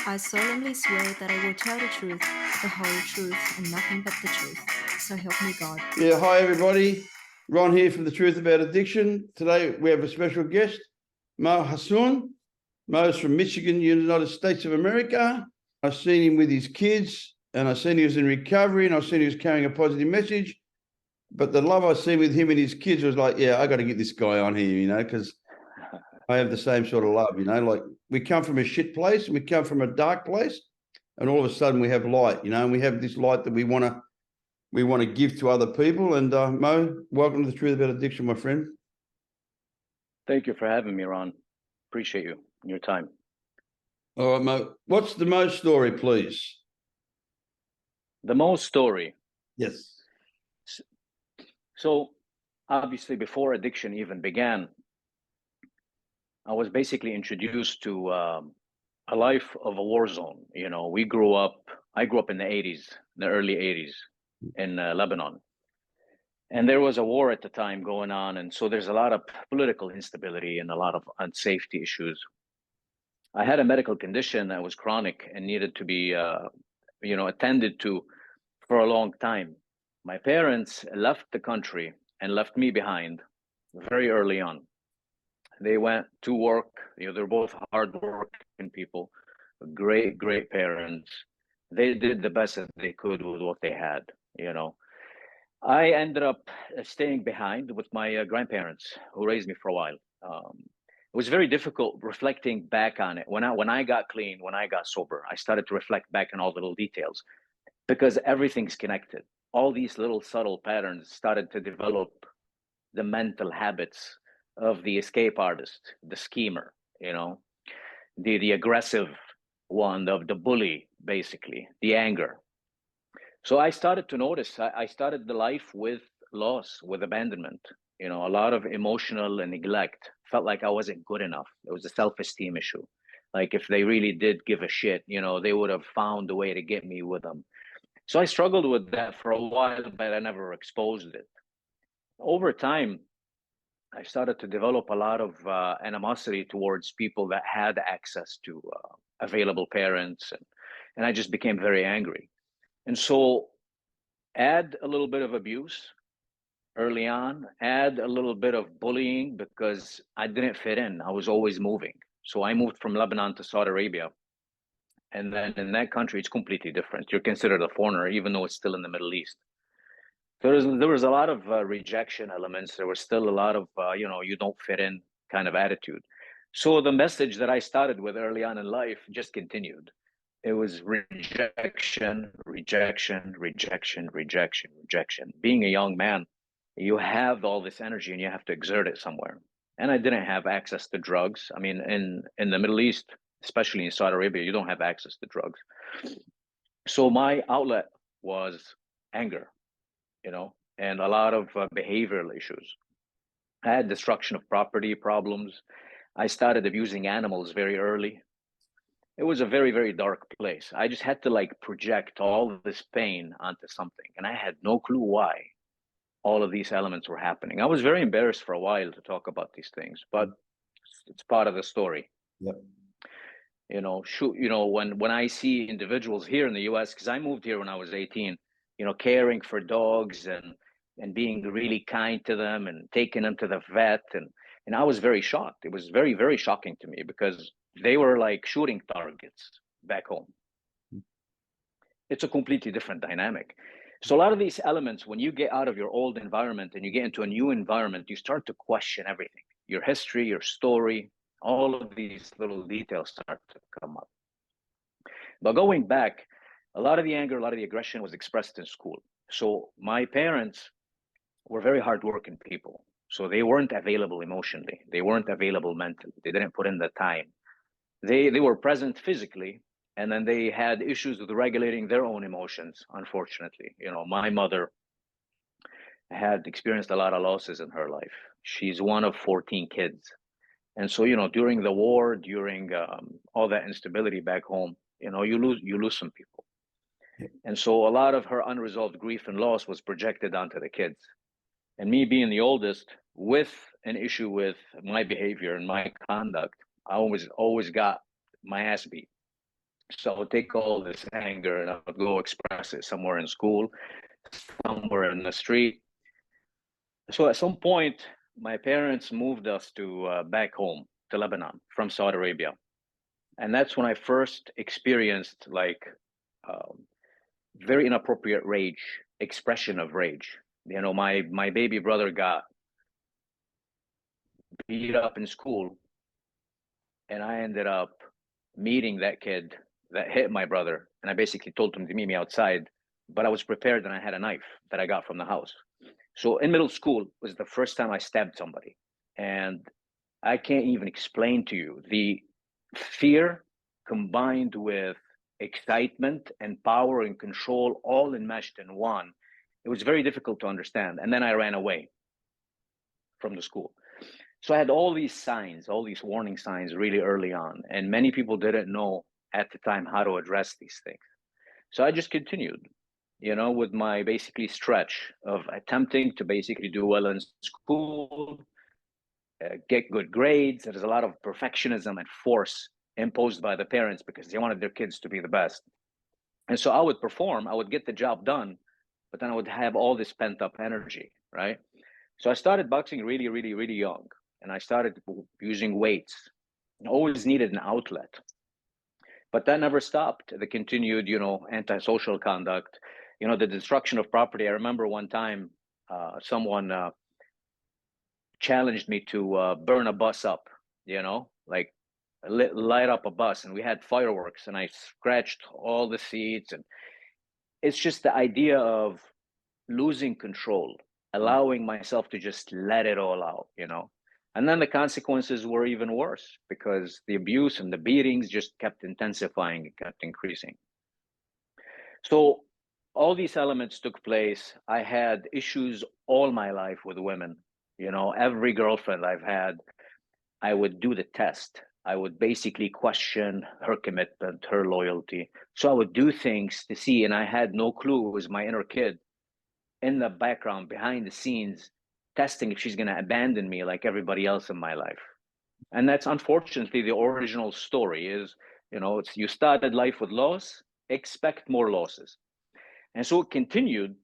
I solemnly swear that I will tell the truth, the whole truth, and nothing but the truth. So help me God. Yeah, hi everybody. Ron here from The Truth About Addiction. Today we have a special guest, Hassoun. Mo's from Michigan, United States of America. I've seen him with his kids, and I've seen he was in recovery, and I've seen he was carrying a positive message. But the love I see with him and his kids was like, yeah, I got to get this guy on here, because I have the same sort of love, like we come from a shit place and we come from a dark place, and all of a sudden we have light, and we have this light that we want to give to other people. And Mo, welcome to The Truth About Addiction, my friend. Thank you for having me, Ron. Appreciate you and your time. All right, Mo, what's the Mo story, please? The Mo story. Yes. So obviously before addiction even began, I was basically introduced to a life of a war zone. I grew up in the 80s, the early 80s in Lebanon. And there was a war at the time going on. And so there's a lot of political instability and a lot of unsafety issues. I had a medical condition that was chronic and needed to be, attended to for a long time. My parents left the country and left me behind very early on. They went to work. They're both hardworking people, great, great parents. They did the best that they could with what they had, I ended up staying behind with my grandparents who raised me for a while. It was very difficult reflecting back on it. When I got clean, when I got sober, I started to reflect back on all the little details because everything's connected. All these little subtle patterns started to develop the mental habits of the escape artist, the schemer, the aggressive one, the bully, basically, the anger. So I started to notice, I started the life with loss, with abandonment, a lot of emotional neglect. Felt like I wasn't good enough. It was a self-esteem issue. Like if they really did give a shit, they would have found a way to get me with them. So I struggled with that for a while, but I never exposed it. Over time, I started to develop a lot of animosity towards people that had access to available parents. And I just became very angry. And so add a little bit of abuse early on, add a little bit of bullying because I didn't fit in. I was always moving. So I moved from Lebanon to Saudi Arabia. And then in that country, it's completely different. You're considered a foreigner, even though it's still in the Middle East. There was a lot of rejection elements. There was still a lot of, you don't fit in kind of attitude. So the message that I started with early on in life just continued. It was rejection, rejection, rejection, rejection, rejection. Being a young man, you have all this energy and you have to exert it somewhere. And I didn't have access to drugs. I mean, in the Middle East, especially in Saudi Arabia, you don't have access to drugs. So my outlet was anger, and a lot of behavioral issues. I had destruction of property problems. I started abusing animals very early. It was a very, very dark place. I just had to project all of this pain onto something. And I had no clue why all of these elements were happening. I was very embarrassed for a while to talk about these things, but it's part of the story. Yep. When I see individuals here in the US, because I moved here when I was 18, caring for dogs and being really kind to them and taking them to the vet. And I was very shocked. It was very, very shocking to me because they were like shooting targets back home. It's a completely different dynamic. So a lot of these elements, when you get out of your old environment and you get into a new environment, you start to question everything. Your history, your story, all of these little details start to come up. But going back, a lot of the anger, a lot of the aggression was expressed in school. So my parents were very hardworking people. So they weren't available emotionally. They weren't available mentally. They didn't put in the time. They were present physically, and then they had issues with regulating their own emotions, unfortunately. My mother had experienced a lot of losses in her life. She's one of 14 kids. And so, during the war, during all that instability back home, you lose some people. And so a lot of her unresolved grief and loss was projected onto the kids. And me being the oldest with an issue with my behavior and my conduct, I always got my ass beat. So I would take all this anger and I would go express it somewhere in school, somewhere in the street. So at some point, my parents moved us to back home to Lebanon from Saudi Arabia. And that's when I first experienced like very inappropriate rage, expression of rage. You know, my baby brother got beat up in school, and I ended up meeting that kid that hit my brother, and I basically told him to meet me outside, but I was prepared and I had a knife that I got from the house. So in middle school was the first time I stabbed somebody, and I can't even explain to you the fear combined with excitement and power and control all enmeshed in one. It was very difficult to understand. And then I ran away from the school. So I had all these signs, all these warning signs really early on. And many people didn't know at the time how to address these things. So I just continued, you know, with my basically stretch of attempting to basically do well in school, get good grades. There's a lot of perfectionism and force imposed by the parents because they wanted their kids to be the best. And so I would perform, I would get the job done, but then I would have all this pent up energy, right? So I started boxing really, really, really young, and I started using weights. I always needed an outlet, but that never stopped. The continued, you know, antisocial conduct, you know, the destruction of property. I remember one time someone challenged me to burn a bus up, you know, like light up a bus, and we had fireworks, and I scratched all the seats. And it's just the idea of losing control, allowing myself to just let it all out, you know. And then the consequences were even worse because the abuse and the beatings just kept intensifying, it kept increasing. So all these elements took place. I had issues all my life with women. You know, every girlfriend I've had, I would do the test. I would basically question her commitment, her loyalty. So I would do things to see, and I had no clue. It was my inner kid in the background, behind the scenes, testing if she's going to abandon me like everybody else in my life. And that's unfortunately the original story is, you know, it's you started life with loss, expect more losses. And so it continued.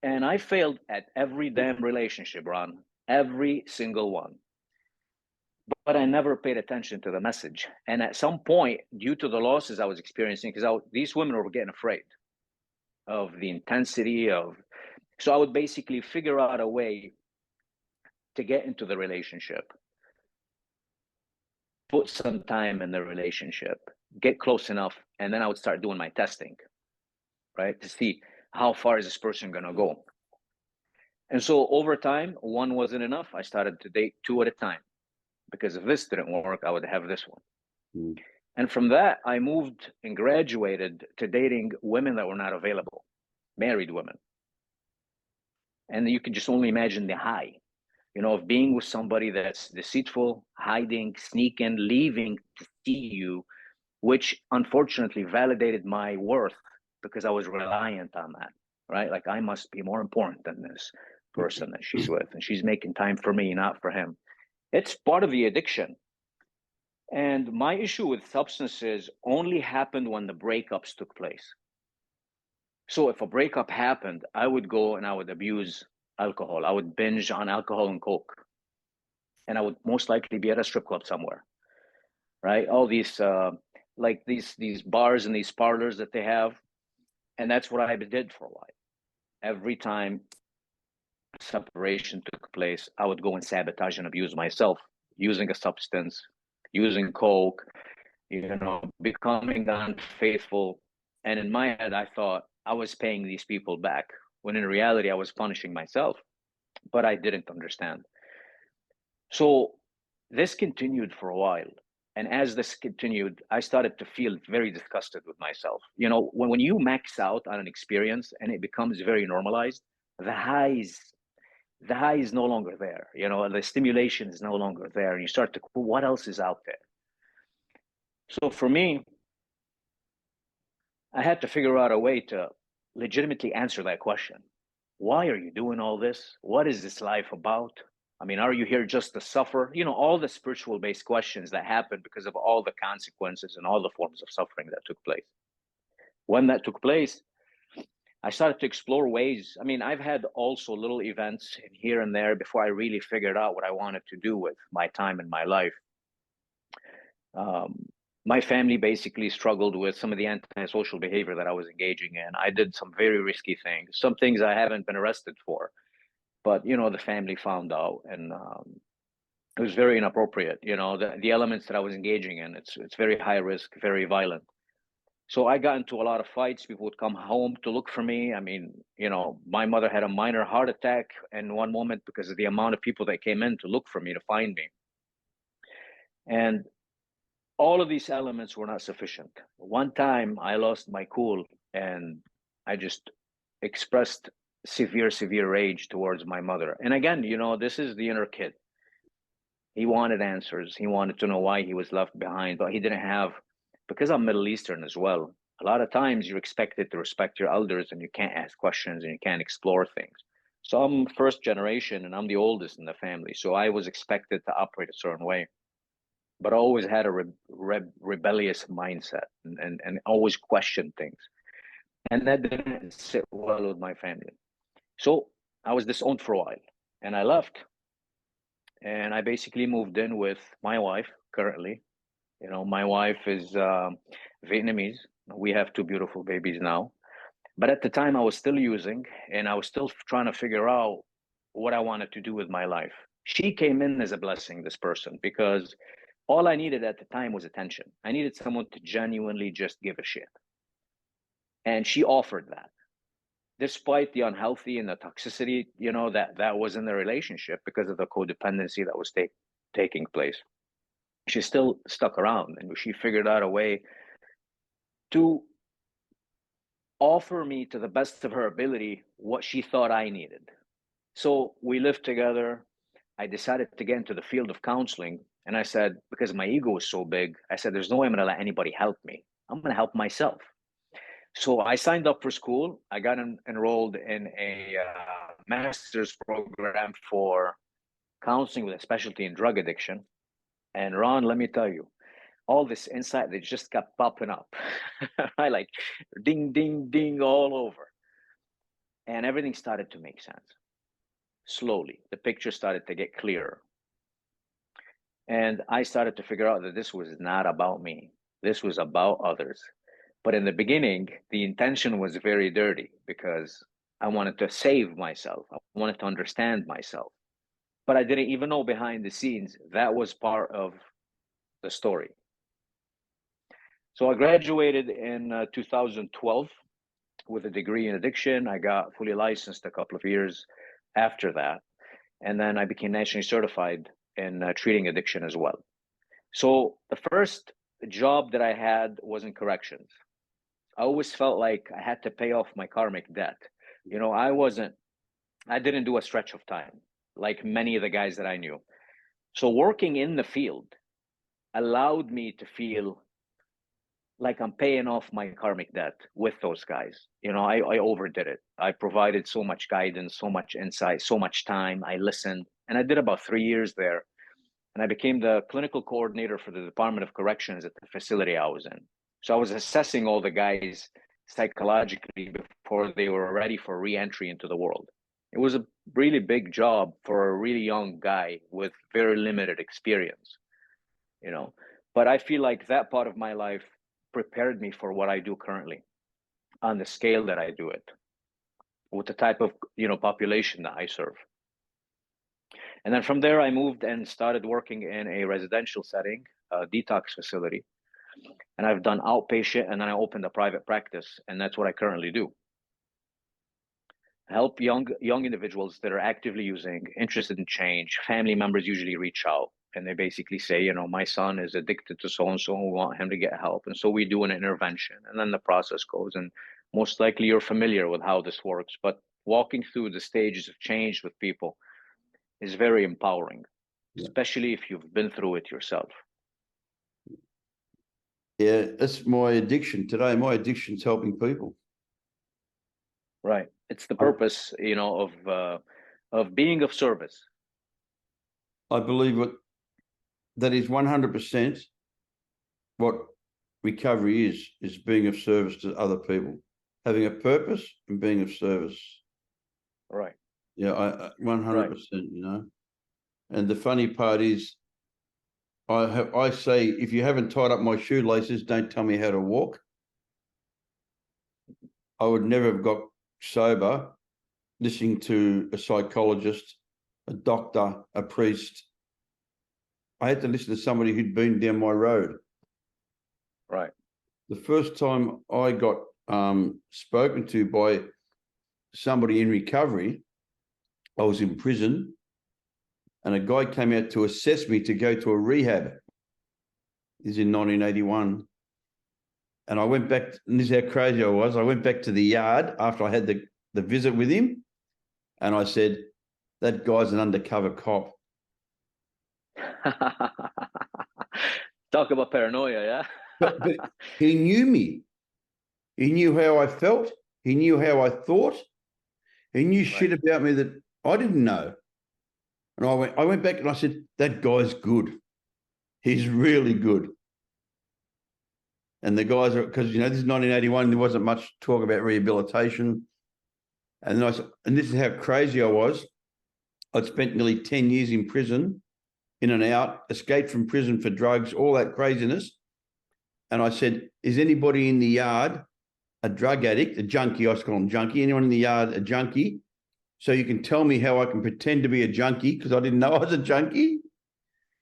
And I failed at every damn relationship, Ron, every single one. But I never paid attention to the message. And at some point, due to the losses I was experiencing, because these women were getting afraid of the intensity of, so I would basically figure out a way to get into the relationship, put some time in the relationship, get close enough, and then I would start doing my testing, right, to see how far is this person going to go. And so over time, one wasn't enough. I started to date two at a time, because if this didn't work, I would have this one. And from that, I moved and graduated to dating women that were not available, married women. And you can just only imagine the high, you know, of being with somebody that's deceitful, hiding, sneaking, leaving to see you, which unfortunately validated my worth because I was reliant on that, right? Like I must be more important than this person that she's with, and she's making time for me, not for him. It's part of the addiction. And my issue with substances only happened when the breakups took place. So if a breakup happened, I would go and I would abuse alcohol. I would binge on alcohol and Coke. And I would most likely be at a strip club somewhere, right? All these, like these bars and these parlors that they have. And that's what I did for a while. Every time separation took place, I would go and sabotage and abuse myself using a substance, using Coke, you know, becoming unfaithful. And in my head, I thought I was paying these people back, when in reality, I was punishing myself, but I didn't understand. So this continued for a while. And as this continued, I started to feel very disgusted with myself. You know, when you max out on an experience and it becomes very normalized, the high is no longer there. You know, the stimulation is no longer there. And you start to, what else is out there? So for me, I had to figure out a way to legitimately answer that question. Why are you doing all this? What is this life about? I mean, are you here just to suffer? You know, all the spiritual based questions that happen because of all the consequences and all the forms of suffering that took place. When that took place, I started to explore ways. I mean, I've had also little events here and there before I really figured out what I wanted to do with my time and my life. My family basically struggled with some of the antisocial behavior that I was engaging in. I did some very risky things, some things I haven't been arrested for, but you know, the family found out, and it was very inappropriate. You know, the elements that I was engaging in, it's very high risk, very violent. So I got into a lot of fights. People would come home to look for me. I mean, you know, my mother had a minor heart attack in one moment because of the amount of people that came in to look for me, to find me. And all of these elements were not sufficient. One time I lost my cool and I just expressed severe rage towards my mother. And again, you know, this is the inner kid. He wanted answers. He wanted to know why he was left behind, but he didn't have, because I'm Middle Eastern as well. A lot of times you're expected to respect your elders and you can't ask questions and you can't explore things. So I'm first generation and I'm the oldest in the family. So I was expected to operate a certain way, but I always had a rebellious mindset and always questioned things. And that didn't sit well with my family. So I was disowned for a while and I left. And I basically moved in with my wife currently. You know, my wife is Vietnamese. We have two beautiful babies now. But at the time I was still using and I was still trying to figure out what I wanted to do with my life. She came in as a blessing, this person, because all I needed at the time was attention. I needed someone to genuinely just give a shit. And she offered that. Despite the unhealthy and the toxicity, you know, that was in the relationship because of the codependency that was taking place. She still stuck around and she figured out a way to offer me, to the best of her ability, what she thought I needed. So we lived together. I decided to get into the field of counseling. And I said, because my ego was so big, I said, there's no way I'm going to let anybody help me. I'm going to help myself. So I signed up for school. I got enrolled in a master's program for counseling with a specialty in drug addiction. And Ron, let me tell you, all this insight that just kept popping up. I like ding, ding, ding all over. And everything started to make sense. Slowly, the picture started to get clearer. And I started to figure out that this was not about me. This was about others. But in the beginning, the intention was very dirty because I wanted to save myself. I wanted to understand myself. But I didn't even know behind the scenes that was part of the story. So I graduated in 2012 with a degree in addiction. I got fully licensed a couple of years after that. And then I became nationally certified in treating addiction as well. So the first job that I had was in corrections. I always felt like I had to pay off my karmic debt. You know, I didn't do a stretch of time like many of the guys that I knew. So working in the field allowed me to feel like I'm paying off my karmic debt with those guys. You know, I overdid it. I provided so much guidance, so much insight, so much time. I listened, and I did about 3 years there. And I became the clinical coordinator for the Department of Corrections at the facility I was in. So I was assessing all the guys psychologically before they were ready for re-entry into the world. It was a really big job for a really young guy with very limited experience, you know. But I feel like that part of my life prepared me for what I do currently on the scale that I do it, with the type of, you know, population that I serve. And then from there, I moved and started working in a residential setting, a detox facility. And I've done outpatient, and then I opened a private practice, and that's what I currently do. Help young individuals that are actively using, interested in change. Family members usually reach out, and they basically say, you know, my son is addicted to so-and-so, we want him to get help. And so we do an intervention, and then the process goes. And most likely you're familiar with how this works, but walking through the stages of change with people is very empowering, especially if you've been through it yourself. Yeah, that's my addiction today. My addiction's helping people. Right. It's the purpose, you know, of being of service. I believe that is 100% what recovery is being of service to other people, having a purpose and being of service. Right. Yeah, I 100%, you know. And the funny part is, I say, if you haven't tied up my shoelaces, don't tell me how to walk. I would never have got sober listening to a psychologist, a doctor, a priest. I had to listen to somebody who'd been down my road. Right. The first time I got spoken to by somebody in recovery, I was in prison, and a guy came out to assess me to go to a rehab. This is in 1981. And I went back, and this is how crazy I was. I went back to the yard after I had the visit with him, and I said, that guy's an undercover cop. Talk about paranoia, yeah? But he knew me. He knew how I felt. He knew how I thought. He knew shit about me that I didn't know. And I went back and I said, that guy's good. He's really good. And the guys are, because, you know, this is 1981, there wasn't much talk about rehabilitation. And then and this is how crazy I was. I'd spent nearly 10 years in prison, in and out, escaped from prison for drugs, all that craziness. And I said, is anybody in the yard a drug addict, a junkie? I used to call them junkie. Anyone in the yard a junkie? So you can tell me how I can pretend to be a junkie, because I didn't know I was a junkie.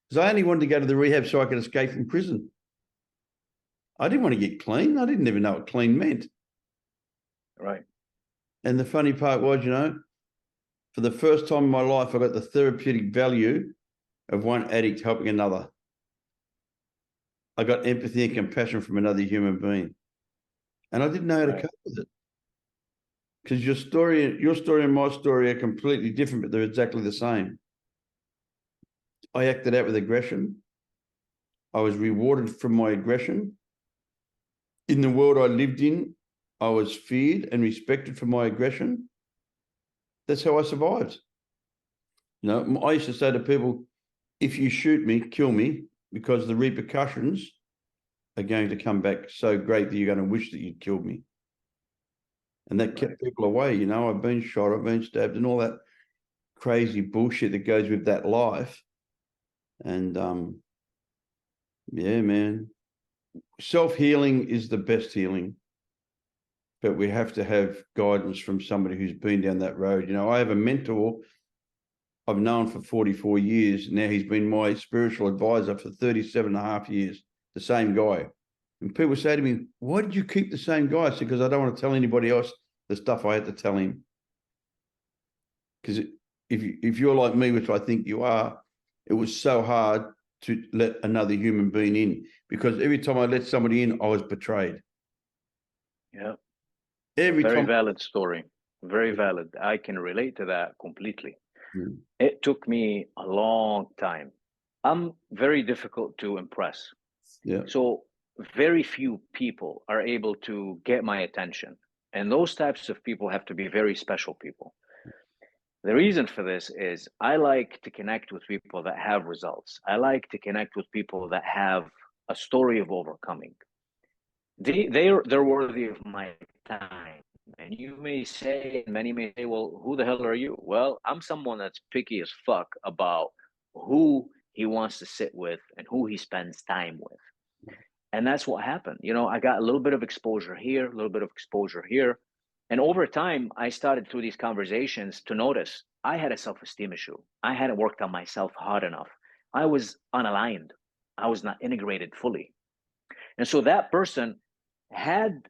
Because I only wanted to go to the rehab so I could escape from prison. I didn't want to get clean. I didn't even know what clean meant. Right. And the funny part was, you know, for the first time in my life, I got the therapeutic value of one addict helping another. I got empathy and compassion from another human being. And I didn't know how to cope with it. Because your story and my story are completely different, but they're exactly the same. I acted out with aggression. I was rewarded from my aggression. In the world I lived in, I was feared and respected for my aggression. That's how I survived. You know, I used to say to people, if you shoot me, kill me, because the repercussions are going to come back so great that you're going to wish that you'd killed me. And that kept people away. You know, I've been shot, I've been stabbed, and all that crazy bullshit that goes with that life. And yeah, man, self-healing is the best healing, but we have to have guidance from somebody who's been down that road. You know, I have a mentor I've known for 44 years. Now he's been my spiritual advisor for 37 and a half years, the same guy. And people say to me, why did you keep the same guy? I said, because I don't want to tell anybody else the stuff I had to tell him. Because if you're like me, which I think you are, it was so hard to let another human being in, because every time I let somebody in, I was betrayed. Yeah. Very valid story. Very valid. I can relate to that completely. Mm. It took me a long time. I'm very difficult to impress. Yeah. So very few people are able to get my attention. And those types of people have to be very special people. The reason for this is I like to connect with people that have results. I like to connect with people that have a story of overcoming. They're worthy of my time. And you may say, many may say, well, who the hell are you? Well, I'm someone that's picky as fuck about who he wants to sit with and who he spends time with. And that's what happened. You know, I got a little bit of exposure here, a little bit of exposure here. And over time, I started through these conversations to notice I had a self-esteem issue. I hadn't worked on myself hard enough. I was unaligned. I was not integrated fully. And so that person had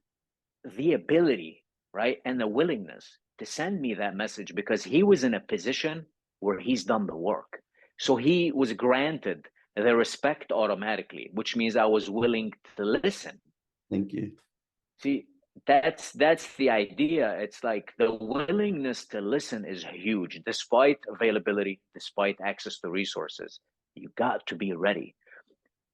the ability, right, and the willingness to send me that message because he was in a position where he's done the work. So he was granted the respect automatically, which means I was willing to listen. Thank you. See, that's the idea. It's like the willingness to listen is huge, despite availability, despite access to resources. You got to be ready.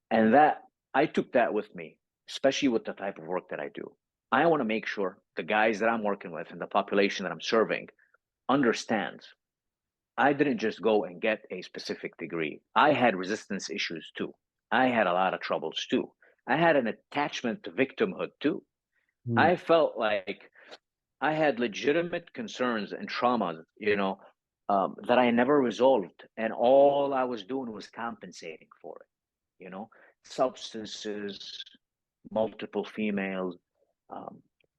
And that I took that with me, especially with the type of work that I do. I want to make sure the guys that I'm working with and the population that I'm serving understands I didn't just go and get a specific degree. I had resistance issues too. I had a lot of troubles too. I had an attachment to victimhood too. I felt like I had legitimate concerns and traumas, that I never resolved. And all I was doing was compensating for it, substances, multiple females,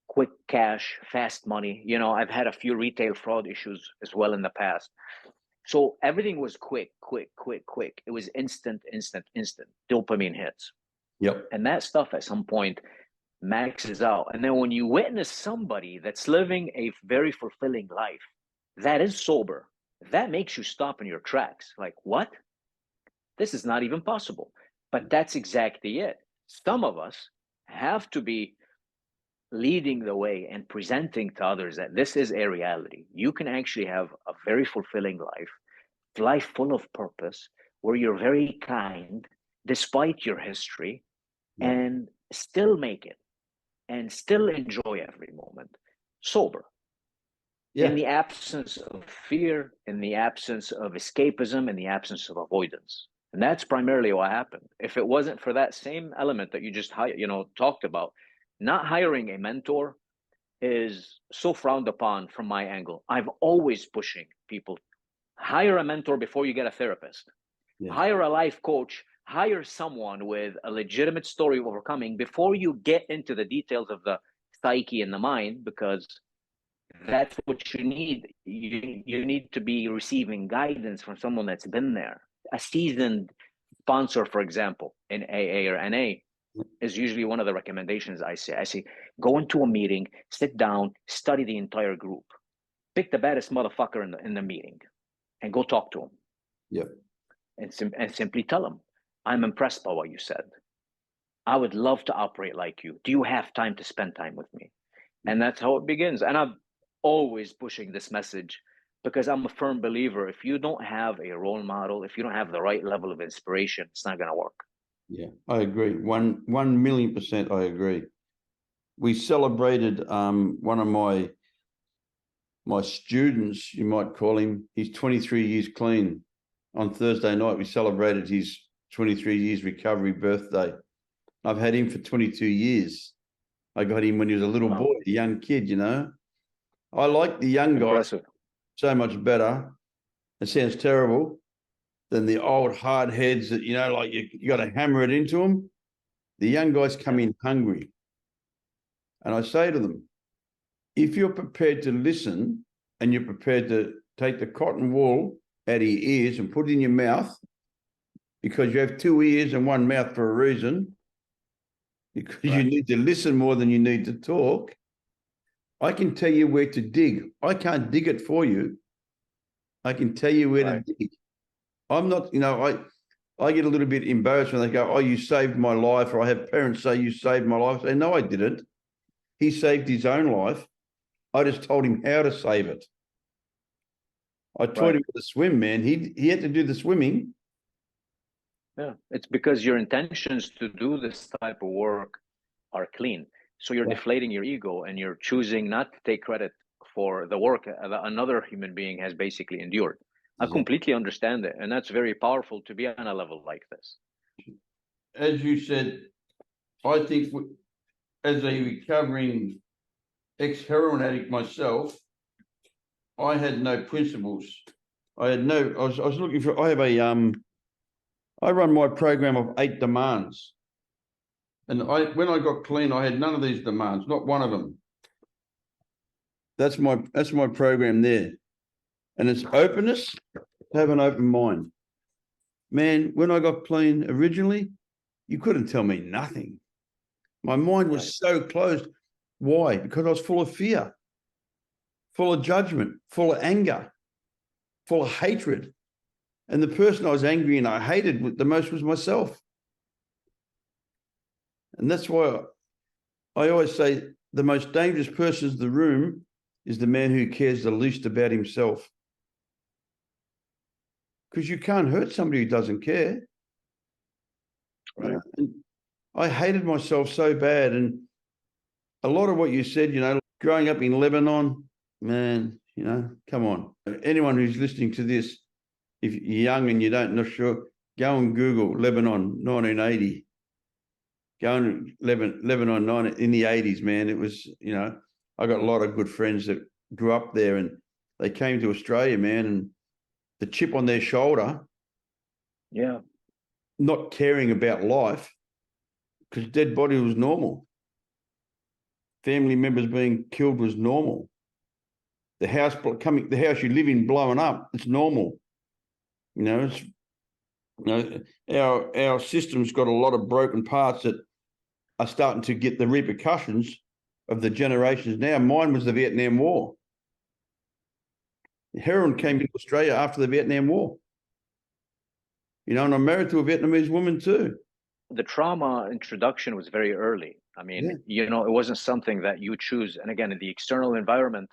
quick cash, fast money. I've had a few retail fraud issues as well in the past. So everything was quick. It was instant dopamine hits. Yep. And that stuff at some point maxes out. And then when you witness somebody that's living a very fulfilling life, that is sober, that makes you stop in your tracks. Like, what? This is not even possible. But that's exactly it. Some of us have to be leading the way and presenting to others that this is a reality. You can actually have a very fulfilling life full of purpose, where you're very kind despite your history, and still make it and still enjoy every moment sober. In the absence of fear, in the absence of escapism, in the absence of avoidance. And that's primarily what happened. If it wasn't for that same element that you just talked about, not hiring a mentor is so frowned upon from my angle. I'm always pushing people, hire a mentor before you get a therapist. Hire a life coach, hire someone with a legitimate story of overcoming before you get into the details of the psyche and the mind, because that's what you need. You need to be receiving guidance from someone that's been there. A seasoned sponsor, for example, in AA or NA, is usually one of the recommendations I say. I say, go into a meeting, sit down, study the entire group, pick the baddest motherfucker in the meeting, and go talk to him. Yep. And simply tell him, I'm impressed by what you said. I would love to operate like you. Do you have time to spend time with me? And that's how it begins. And I'm always pushing this message because I'm a firm believer. If you don't have a role model, if you don't have the right level of inspiration, it's not going to work. Yeah, I agree. 1,000,000% I agree. We celebrated one of my students, you might call him. He's 23 years clean. On Thursday night, we celebrated his 23 years recovery birthday. I've had him for 22 years. I got him when he was a little boy, a young kid, I like the young guys so much better. It sounds terrible, than the old hard heads that, like you got to hammer it into them. The young guys come in hungry. And I say to them, if you're prepared to listen and you're prepared to take the cotton wool out of your ears and put it in your mouth, because you have two ears and one mouth for a reason, because you need to listen more than you need to talk, I can tell you where to dig. I can't dig it for you. I can tell you where to dig. I'm not, I get a little bit embarrassed when they go, oh, you saved my life, or I have parents say you saved my life. I say, no, I didn't. He saved his own life. I just told him how to save it. I taught him how to swim, man. He had to do the swimming. Yeah, it's because your intentions to do this type of work are clean. So you're deflating your ego and you're choosing not to take credit for the work that another human being has basically endured. I completely understand it. And that's very powerful to be on a level like this. As you said, I think as a recovering ex-heroin addict myself, I had no principles. I was looking for, I run my program of 8 demands. And when I got clean, I had none of these demands, not one of them. That's my program there. And it's openness, have an open mind. Man, when I got clean originally, you couldn't tell me nothing. My mind was so closed. Why? Because I was full of fear, full of judgment, full of anger, full of hatred. And the person I was angry and I hated the most was myself. And that's why I always say the most dangerous person in the room is the man who cares the least about himself. Because you can't hurt somebody who doesn't care. Right. And I hated myself so bad. And a lot of what you said, growing up in Lebanon, man, You know, come on. Anyone who's listening to this, if you're young and you don't know sure, go and Google Lebanon 1980. Go and Lebanon in the 80s, man. It was, you know, I got a lot of good friends that grew up there and they came to Australia, man, and the chip on their shoulder. Yeah. Not caring about life because dead body was normal. Family members being killed was normal. The house you live in blowing up, it's normal. You know, it's, you know, our system's got a lot of broken parts that are starting to get the repercussions of the generations now. Mine was the Vietnam War. Heroin came into Australia after the Vietnam War. You know, and I'm married to a Vietnamese woman too. The trauma introduction was very early. I mean, you know, it wasn't something that you choose. And again, the external environment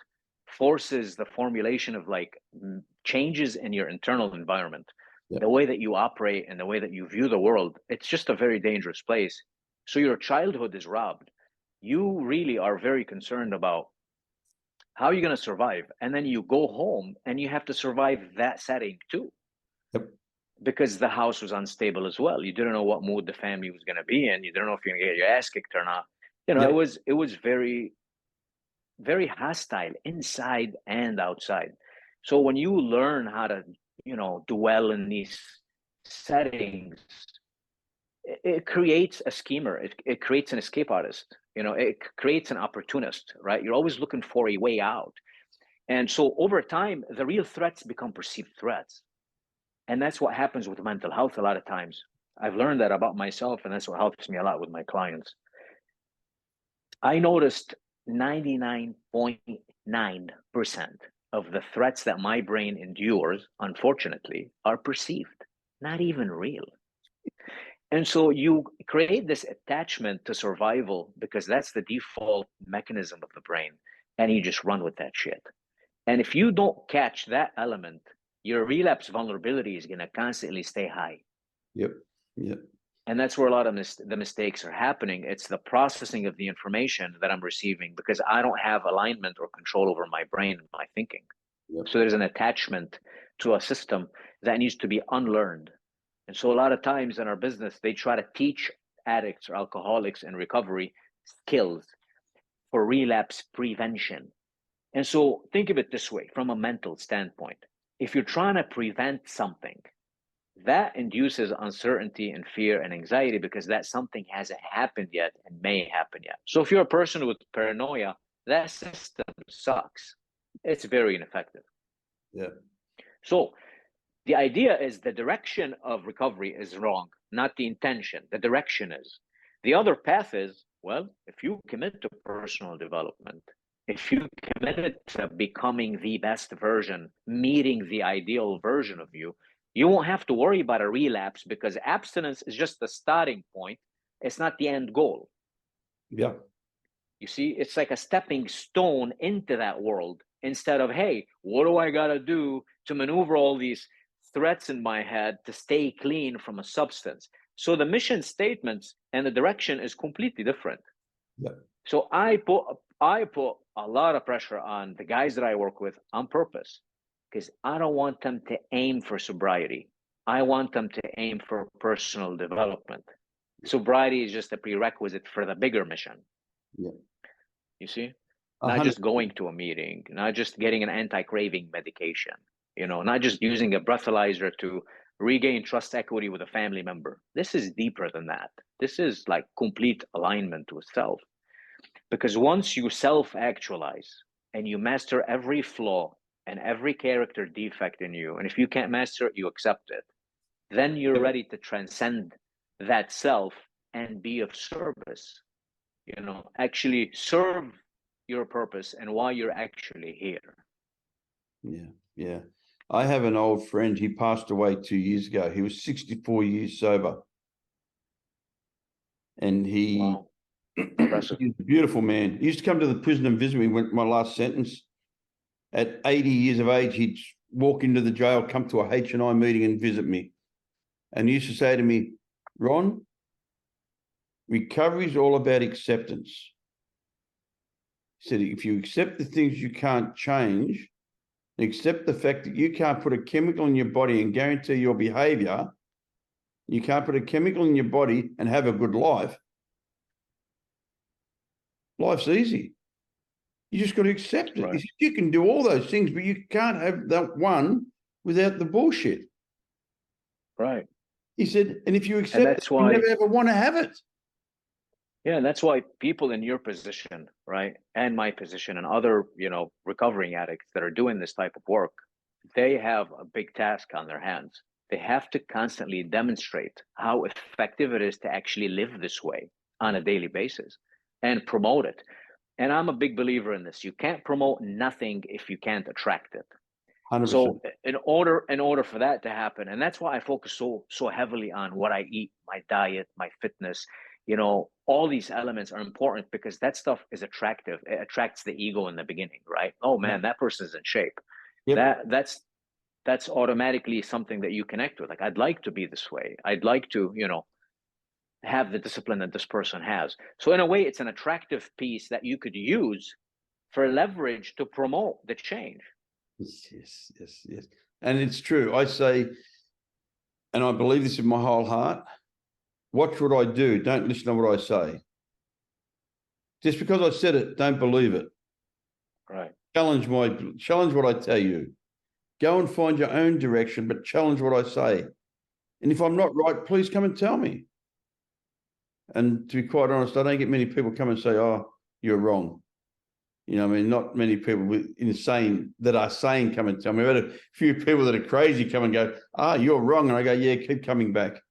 forces the formulation of like changes in your internal environment, the way that you operate and the way that you view the world. It's just a very dangerous place. So your childhood is robbed. You really are very concerned about how you're going to survive. And then you go home and you have to survive that setting too. Because the house was unstable as well. You didn't know what mood the family was going to be in. You didn't know if you're going to get your ass kicked or not. You know, it was very, very hostile inside and outside. So when you learn how to, you know, dwell in these settings, it creates a schemer. It creates an escape artist. You know, it creates an opportunist, right? You're always looking for a way out. And so over time, the real threats become perceived threats. And that's what happens with mental health a lot of times. I've learned that about myself, and that's what helps me a lot with my clients. I noticed 99.9% of the threats that my brain endures, unfortunately, are perceived, not even real. And so you create this attachment to survival because that's the default mechanism of the brain, and you just run with that shit. And if you don't catch that element, your relapse vulnerability is going to constantly stay high. Yep. And that's where a lot of the mistakes are happening. It's the processing of the information that I'm receiving because I don't have alignment or control over my brain and my thinking. So there's an attachment to a system that needs to be unlearned. And so a lot of times in our business, they try to teach addicts or alcoholics in recovery skills for relapse prevention. And so think of it this way, from a mental standpoint. If you're trying to prevent something, that induces uncertainty and fear and anxiety because that something hasn't happened yet and may happen yet. So if you're a person with paranoia, that system sucks. It's very ineffective. So the idea is the direction of recovery is wrong, not the intention. The direction is. The other path is, well, if you commit to personal development, if you committed to becoming the best version, meeting the ideal version of you, you won't have to worry about a relapse because abstinence is just the starting point. It's not the end goal. Yeah. You see, it's like a stepping stone into that world instead of, hey, what do I got to do to maneuver all these threats in my head to stay clean from a substance? So the mission statements and the direction is completely different. So I put a lot of pressure on the guys that I work with on purpose because I don't want them to aim for sobriety. I want them to aim for personal development. Sobriety is just a prerequisite for the bigger mission. You see? Not just going to a meeting, not just getting an anti-craving medication, you know, not just using a breathalyzer to regain trust equity with a family member. This is deeper than that. This is like complete alignment with self. Because once you self-actualize and you master every flaw and every character defect in you, and if you can't master it, you accept it, then you're ready to transcend that self and be of service. You know, actually serve your purpose and why you're actually here. Yeah. I have an old friend. He passed away 2 years ago. He was 64 years sober. And he... Wow. Impressive. He's a beautiful man. He used to come to the prison and visit me when my last sentence. At 80 years of age, he'd walk into the jail, come to a HNI meeting and visit me. And he used to say to me, Ron, recovery is all about acceptance. He said, if you accept the things you can't change, accept the fact that you can't put a chemical in your body and guarantee your behavior. You can't put a chemical in your body and have a good life. Life's easy. You just got to accept it. Right. You can do all those things, but you can't have that one without the bullshit. Right. He said, and if you accept that's it, why, you never ever want to have it. yeah, and that's why people in your position, right, and my position and other, recovering addicts that are doing this type of work, they have a big task on their hands. They have to constantly demonstrate how effective it is to actually live this way on a daily basis and promote it. And I'm a big believer in this. You can't promote nothing if you can't attract it. 100%. So in order for that to happen, and that's why I focus so heavily on what I eat, my diet, my fitness, all these elements are important because that stuff is attractive. It attracts the ego in the beginning, right? Oh man, that person's in shape. Yep. That's automatically something that you connect with. Like, I'd like to be this way. I'd like to, have the discipline that this person has. So in a way, it's an attractive piece that you could use for leverage to promote the change. Yes. And it's true. I say, and I believe this in my whole heart, watch what I do. Don't listen to what I say. Just because I said it, don't believe it. Right. Challenge what I tell you. Go and find your own direction, but challenge what I say. And if I'm not right, please come and tell me. And to be quite honest, I don't get many people come and say, oh, you're wrong. Not many people that are sane come and tell me. I've had a few people that are crazy come and go, you're wrong. And I go, yeah, keep coming back.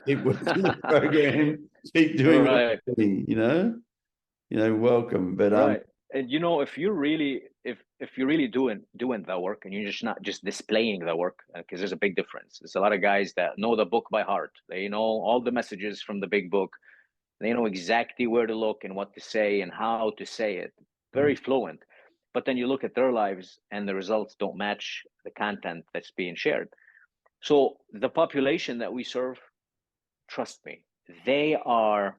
Keep working the program. Keep doing right. what you're doing, welcome. But right. And if you're really doing the work and you're not just displaying the work, because there's a big difference. There's a lot of guys that know the book by heart. They know all the messages from the big book. They know exactly where to look and what to say and how to say it. Very fluent. But then you look at their lives and the results don't match the content that's being shared. So the population that we serve, trust me, they are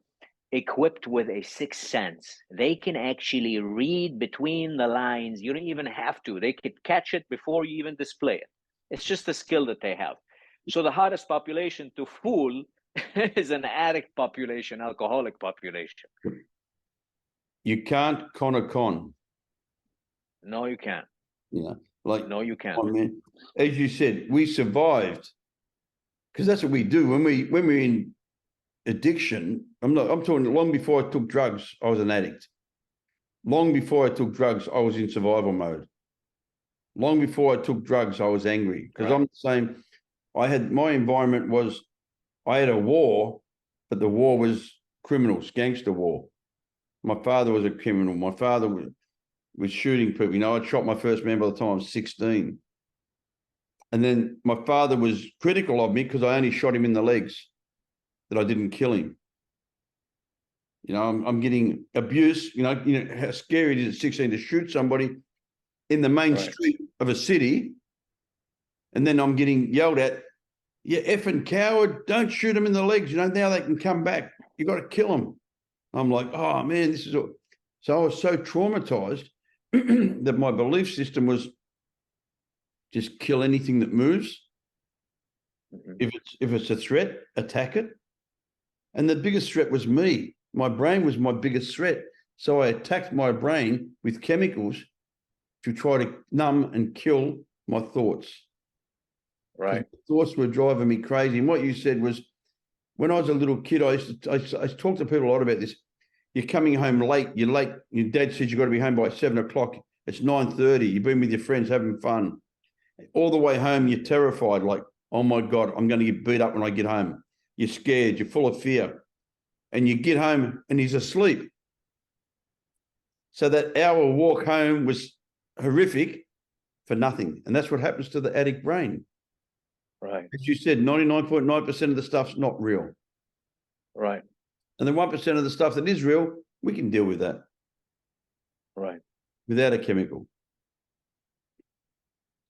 equipped with a sixth sense. They can actually read between the lines. You don't even have to. They could catch it before you even display it. It's just a skill that they have. So the hardest population to fool is an addict population, alcoholic population. You can't con a con. No, you can't. No, you can't. Oh, man. As you said, we survived because that's what we do when we're in addiction. I'm talking long before I took drugs, I was an addict. Long before I took drugs, I was in survival mode. Long before I took drugs, I was angry because I'm the same. My environment was, I had a war, but the war was criminals, gangster war. My father was a criminal. My father was shooting people. I shot my first man by the time I was 16. And then my father was critical of me because I only shot him in the legs, that I didn't kill him. I'm getting abuse. How scary it is at 16 to shoot somebody in the main street of a city. And then I'm getting yelled at, you effing coward, don't shoot them in the legs. Now they can come back. You got to kill them. I'm like, oh man, this is all. So I was so traumatized that my belief system was just kill anything that moves. If it's a threat, attack it. And the biggest threat was me. My brain was my biggest threat. So I attacked my brain with chemicals to try to numb and kill my thoughts. Right. Thoughts were driving me crazy. And what you said was, when I was a little kid, I talk to people a lot about this. You're coming home late. You're late. Your dad says you've got to be home by 7 o'clock. It's 9:30. You've been with your friends having fun. All the way home, you're terrified. Like, oh my God, I'm going to get beat up when I get home. You're scared. You're full of fear. And you get home and he's asleep. So that hour walk home was horrific for nothing. And that's what happens to the addict brain. Right. As you said, 99.9% of the stuff's not real. Right. And the 1% of the stuff that is real, we can deal with that. Right. Without a chemical.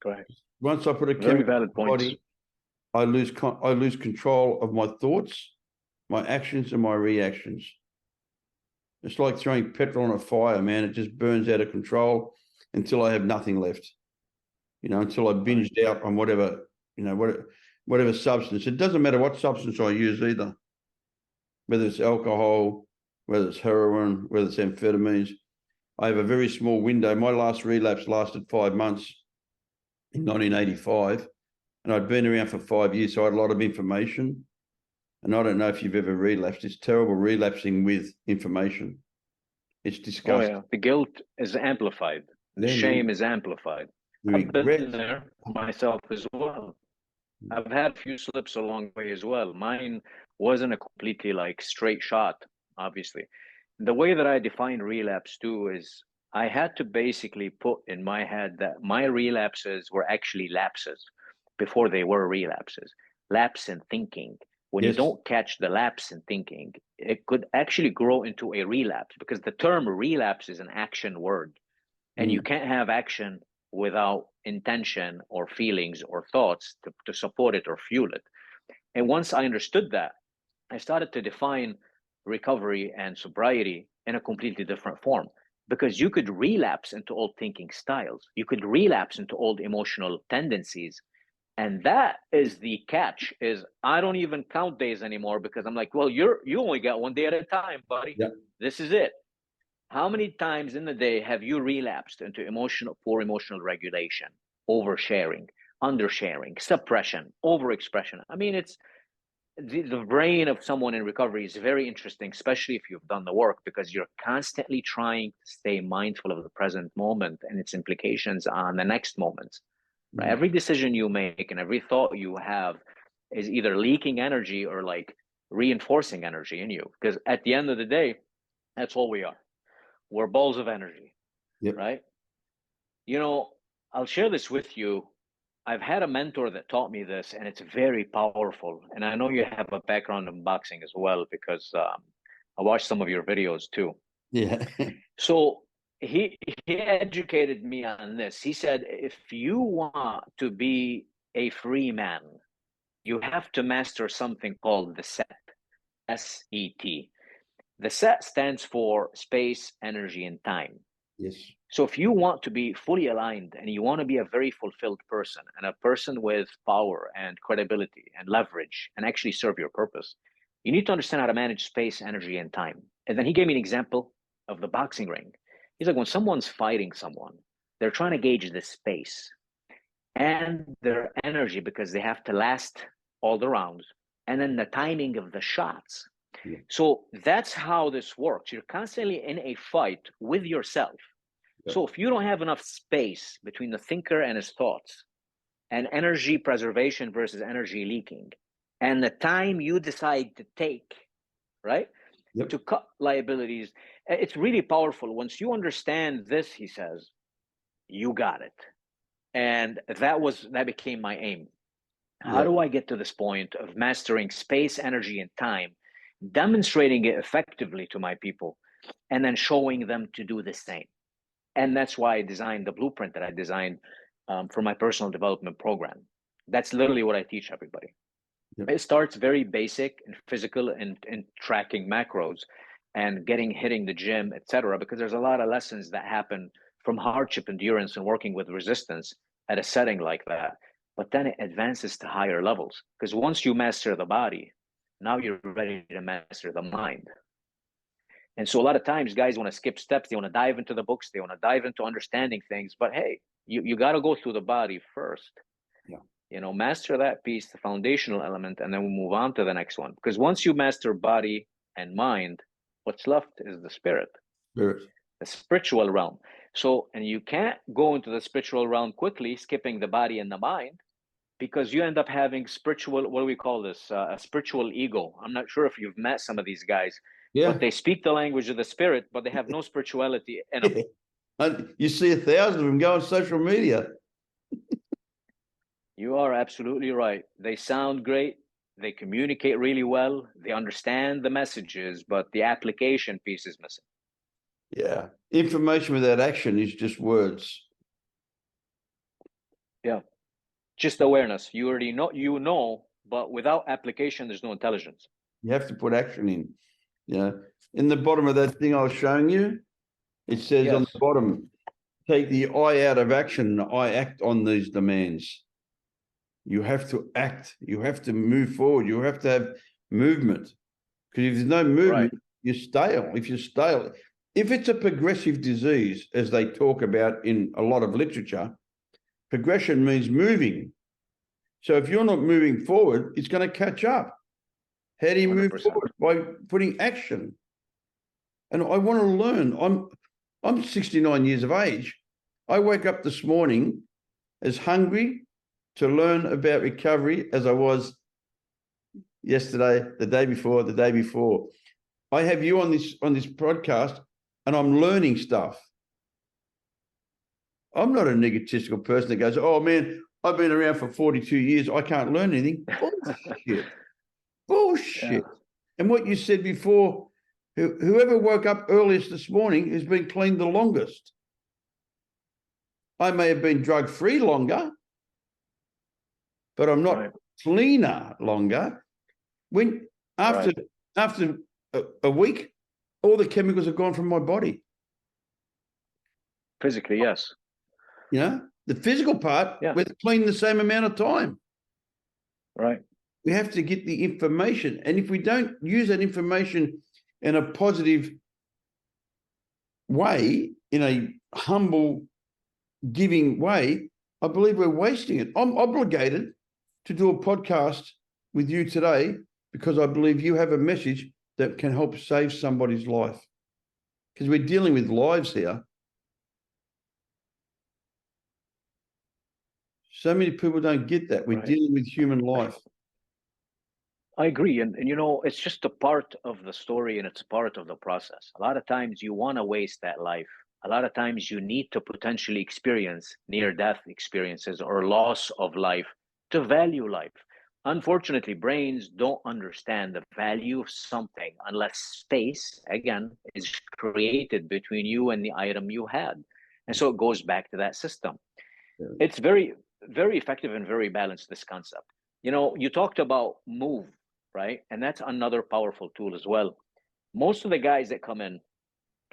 Correct. Once I put a Very chemical valid in my body, I lose control of my thoughts, my actions, and my reactions. It's like throwing petrol on a fire, man. It just burns out of control. until I have nothing left. You know, until I binged out on whatever, you know, whatever substance. It doesn't matter what substance I use either, whether it's alcohol, whether it's heroin, whether it's amphetamines. I have a very small window. My last relapse lasted 5 months in 1985, and I'd been around for 5 years, so I had a lot of information. And I don't know if you've ever relapsed. It's terrible relapsing with information. It's disgusting. Oh, yeah. The guilt is amplified. The shame is amplified. I've been there myself as well. I've had a few slips along the way as well. Mine wasn't a completely like straight shot, obviously. The way that I define relapse too is I had to basically put in my head that my relapses were actually lapses before they were relapses. Lapse in thinking. When you don't catch the lapse in thinking, it could actually grow into a relapse, because the term relapse is an action word, and you can't have action without intention or feelings or thoughts to support it or fuel it. And once I understood that, I started to define recovery and sobriety in a completely different form, because you could relapse into old thinking styles. You could relapse into old emotional tendencies. And that is the catch, is I don't even count days anymore, because I'm like, well, you only got 1 day at a time, buddy. Yeah. This is it. How many times in the day have you relapsed into poor emotional regulation, oversharing, undersharing, suppression, overexpression? I mean, it's the brain of someone in recovery is very interesting, especially if you've done the work, because you're constantly trying to stay mindful of the present moment and its implications on the next moment. Right? Every decision you make and every thought you have is either leaking energy or like reinforcing energy in you. Because at the end of the day, that's all we are. We're balls of energy, right? You know, I'll share this with you. I've had a mentor that taught me this, and it's very powerful. And I know you have a background in boxing as well, because I watched some of your videos too. Yeah. So he educated me on this. He said, if you want to be a free man, you have to master something called the SET, S-E-T. The SET stands for space, energy, and time. Yes. So if you want to be fully aligned and you want to be a very fulfilled person and a person with power and credibility and leverage and actually serve your purpose, you need to understand how to manage space, energy, and time. And then he gave me an example of the boxing ring. He's like, when someone's fighting someone, they're trying to gauge the space and their energy, because they have to last all the rounds, and then the timing of the shots. Yeah. So that's how this works. You're constantly in a fight with yourself. Yeah. So if you don't have enough space between the thinker and his thoughts, and energy preservation versus energy leaking, and the time you decide to take, right, to cut liabilities, it's really powerful. Once you understand this, he says, you got it. And that became my aim. How do I get to this point of mastering space, energy, and time, demonstrating it effectively to my people, and then showing them to do the same? And that's why I designed the blueprint that I designed for my personal development program. That's literally what I teach everybody. It starts very basic and physical and tracking macros and hitting the gym, etc. Because there's a lot of lessons that happen from hardship, endurance, and working with resistance at a setting like that. But then it advances to higher levels, because once you master the body, now you're ready to master the mind. And so a lot of times guys want to skip steps. They want to dive into the books. They want to dive into understanding things. But hey, you got to go through the body first. Yeah. You know, master that piece, the foundational element, and then we'll move on to the next one. Because once you master body and mind, what's left is the spirit. The spiritual realm. So, and you can't go into the spiritual realm quickly, skipping the body and the mind, because you end up having spiritual, what do we call this? A spiritual ego. I'm not sure if you've met some of these guys, but they speak the language of the spirit, but they have no spirituality in them. And you see 1,000 of them go on social media. You are absolutely right. They sound great. They communicate really well. They understand the messages, but the application piece is missing. Yeah. Information without action is just words. Yeah. Just awareness. You already know, but without application, there's no intelligence. You have to put action in. You know, in the bottom of that thing I was showing you, it says on the bottom, take the I out of action. I act on these demands. You have to act. You have to move forward. You have to have movement. Because if there's no movement, you're stale. If you're stale, if it's a progressive disease, as they talk about in a lot of literature, progression means moving. So if you're not moving forward, it's going to catch up. How do you 100%. Move forward? By putting action. And I want to learn. I'm 69 years of age. I woke up this morning as hungry to learn about recovery as I was yesterday, the day before, the day before. I have you on this podcast, and I'm learning stuff. I'm not an egotistical person that goes, oh man, I've been around for 42 years. I can't learn anything. Bullshit. Bullshit. Yeah. And what you said before, whoever woke up earliest this morning has been clean the longest. I may have been drug-free longer, but I'm not cleaner longer. When after a week, all the chemicals have gone from my body. Physically, yes. You know, the physical part, we're clean the same amount of time. Right. We have to get the information. And if we don't use that information in a positive way, in a humble, giving way, I believe we're wasting it. I'm obligated to do a podcast with you today because I believe you have a message that can help save somebody's life. Because we're dealing with lives here. So many people don't get that. We're dealing with human life. I agree. And you know, it's just a part of the story and it's part of the process. A lot of times you want to waste that life. A lot of times you need to potentially experience near-death experiences or loss of life to value life. Unfortunately, brains don't understand the value of something unless space, again, is created between you and the item you had. And so it goes back to that system. Yeah. It's very, very effective and very balanced, this concept. You know, you talked about move, right? And that's another powerful tool as well. Most of the guys that come in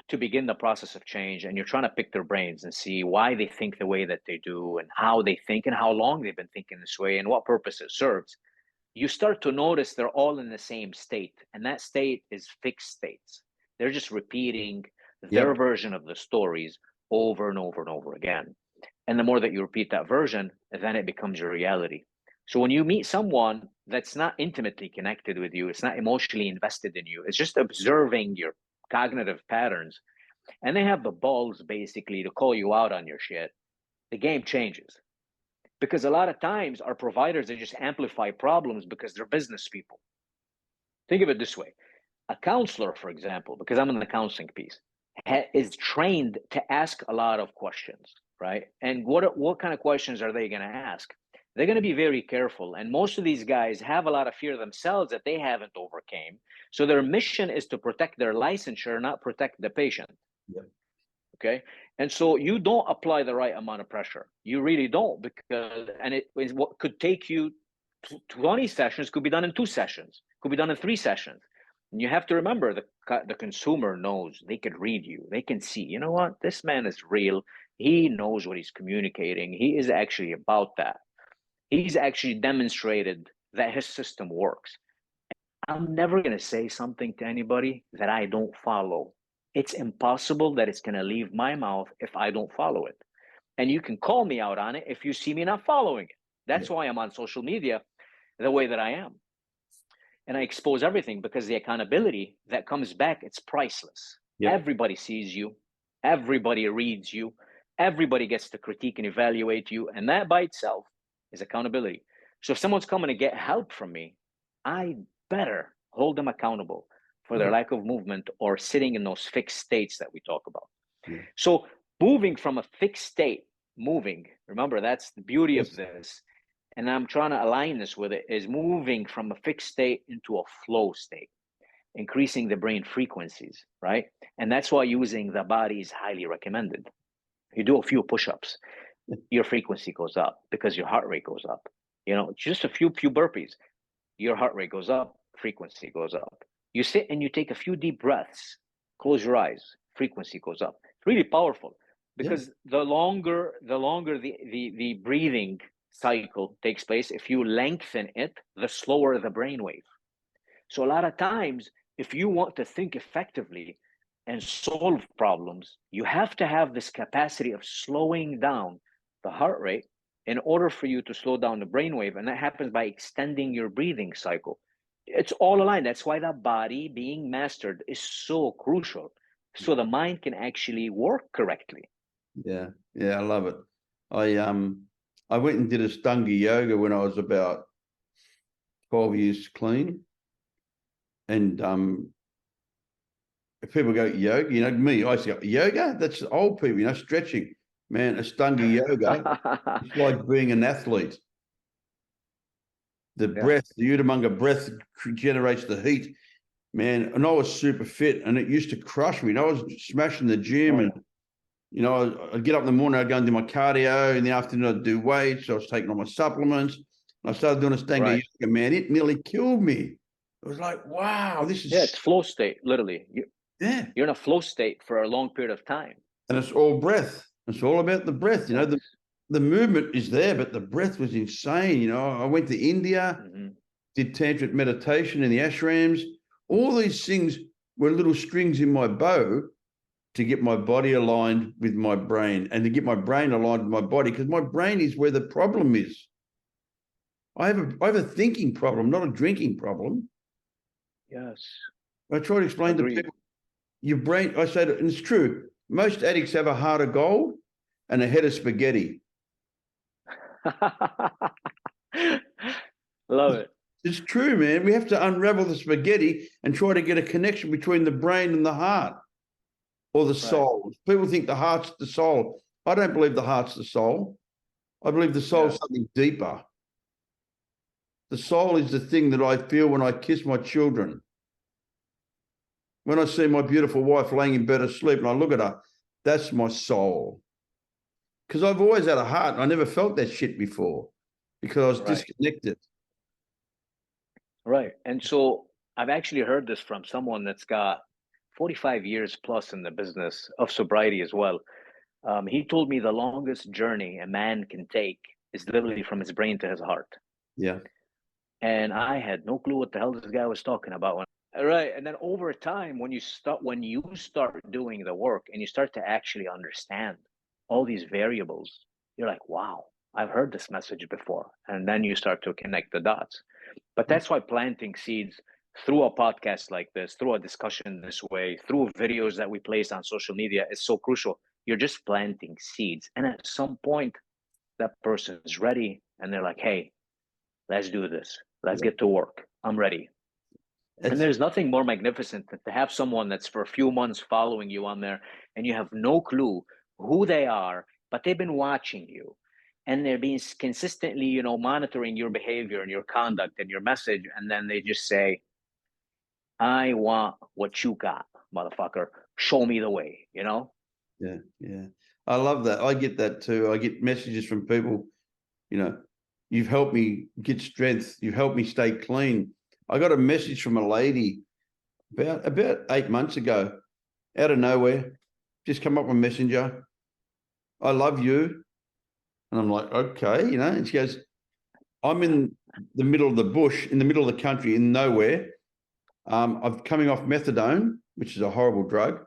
to begin the process of change, and you're trying to pick their brains and see why they think the way that they do and how they think and how long they've been thinking this way and what purpose it serves, you start to notice they're all in the same state. And that state is fixed states. They're just repeating their version of the stories over and over and over again. And the more that you repeat that version, then it becomes your reality. So when you meet someone that's not intimately connected with you, it's not emotionally invested in you, it's just observing your cognitive patterns, and they have the balls basically to call you out on your shit, the game changes. Because a lot of times our providers, they just amplify problems because they're business people. Think of it this way. A counselor, for example, because I'm in the counseling piece, is trained to ask a lot of questions, right? And what kind of questions are they going to ask? They're going to be very careful. And most of these guys have a lot of fear themselves that they haven't overcame. So their mission is to protect their licensure, not protect the patient. Yep. Okay. And so you don't apply the right amount of pressure. You really don't, because, and it is what could take you 20 sessions could be done in 2 sessions, could be done in 3 sessions. And you have to remember the consumer knows, they could read you. They can see, you know what, this man is real. He knows what he's communicating. He is actually about that. He's actually demonstrated that his system works. I'm never going to say something to anybody that I don't follow. It's impossible that it's going to leave my mouth if I don't follow it. And you can call me out on it if you see me not following it. That's why I'm on social media the way that I am. And I expose everything because the accountability that comes back, it's priceless. Yep. Everybody sees you. Everybody reads you. Everybody gets to critique and evaluate you. And that by itself is accountability. So if someone's coming to get help from me, I better hold them accountable for their lack of movement or sitting in those fixed states that we talk about. So moving from a fixed state, remember, that's the beauty of this. And I'm trying to align this with it, is moving from a fixed state into a flow state, increasing the brain frequencies, right? And that's why using the body is highly recommended. You do a few push-ups, your frequency goes up because your heart rate goes up. You know, just a few burpees, your heart rate goes up, frequency goes up. You sit and you take a few deep breaths, close your eyes, frequency goes up. It's really powerful. because the longer the breathing cycle takes place, if you lengthen it, the slower the brainwave. So a lot of times, if you want to think effectively and solve problems, you have to have this capacity of slowing down the heart rate in order for you to slow down the brainwave. And that happens by extending your breathing cycle. It's all aligned. That's why the body being mastered is so crucial. So the mind can actually work correctly. Yeah, I love it. I went and did Ashtanga yoga when I was about 12 years clean. And if people go yoga, you know, me, I say yoga, that's old people, you know, stretching. Man, Ashtanga yoga, it's like being an athlete. The breath, the 𝐬𝐸𝐴 breath generates the heat, man. And I was super fit, and it used to crush me. And I was smashing the gym, and you know, I'd get up in the morning, I'd go and do my cardio. In the afternoon, I'd do weights. I was taking all my supplements. I started doing Ashtanga yoga, man. It nearly killed me. It was like, wow, this is it's flow state, literally. You're in a flow state for a long period of time. And it's all breath. It's all about the breath. You know, the movement is there, but the breath was insane. You know, I went to India, did tantric meditation in the ashrams. All these things were little strings in my bow to get my body aligned with my brain and to get my brain aligned with my body, because my brain is where the problem is. I have a thinking problem, not a drinking problem. Yes. I try to explain to people, your brain, I say, and it's true, most addicts have a heart of gold and a head of spaghetti. Love it. It's true, man. We have to unravel the spaghetti and try to get a connection between the brain and the heart or the soul. People think the heart's the soul. I don't believe the heart's the soul. I believe the soul is something deeper. The soul is the thing that I feel when I kiss my children. When I see my beautiful wife laying in bed asleep and I look at her, that's my soul. Because I've always had a heart and I never felt that shit before because I was disconnected. Right. And so I've actually heard this from someone that's got 45 years plus in the business of sobriety as well. He told me the longest journey a man can take is literally from his brain to his heart. Yeah. And I had no clue what the hell this guy was talking about. Right. And then over time, when you start doing the work and you start to actually understand all these variables, you're like, wow, I've heard this message before. And then you start to connect the dots. But that's why planting seeds through a podcast like this, through a discussion this way, through videos that we place on social media is so crucial. You're just planting seeds. And at some point, that person is ready and they're like, hey, let's do this. Let's get to work. I'm ready. And there's nothing more magnificent than to have someone that's for a few months following you on there and you have no clue who they are, but they've been watching you and they're being consistently, you know, monitoring your behavior and your conduct and your message. And then they just say, I want what you got, motherfucker. Show me the way, you know? Yeah, yeah. I love that. I get that too. I get messages from people, you know, you've helped me get strength. You've helped me stay clean. I got a message from a lady about 8 months ago, out of nowhere, just come up on Messenger. I love you. And I'm like, okay, you know, and she goes, I'm in the middle of the bush, in the middle of the country, in nowhere. I'm coming off methadone, which is a horrible drug.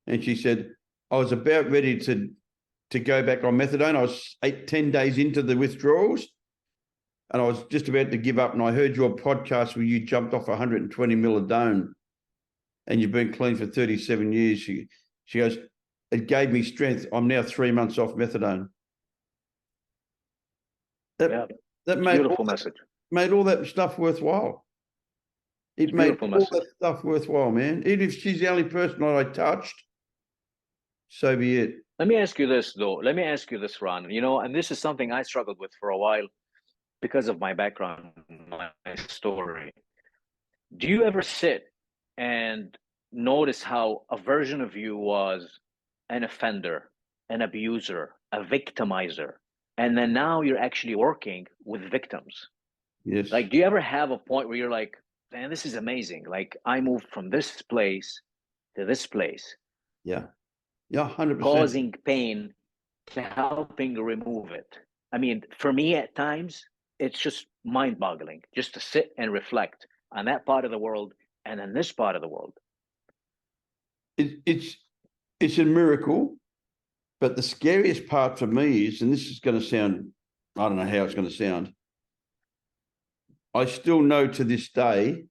And she said, I was about ready to go back on methadone. I was 10 days into the withdrawals. And I was just about to give up. And I heard your podcast where you jumped off 120 milladone and you've been clean for 37 years. She goes, it gave me strength. I'm now 3 months off methadone. That made beautiful message. Made all that stuff worthwhile. It made all that stuff worthwhile, man. Even if she's the only person I touched, so be it. Let me ask you this, though. Let me ask you this, Ron. You know, and this is something I struggled with for a while because of my background, my story. Do you ever sit and notice how a version of you was an offender, an abuser, a victimizer, and then now you're actually working with victims? Yes. Like, do you ever have a point where you're like, man, this is amazing. Like, I moved from this place to this place. Yeah. Yeah, 100%. causing pain to helping remove it. I mean, for me at times, it's just mind-boggling just to sit and reflect on that part of the world and in this part of the world. It's a miracle, but the scariest part for me is, and this is going to sound, I don't know how it's going to sound, I still know to this day,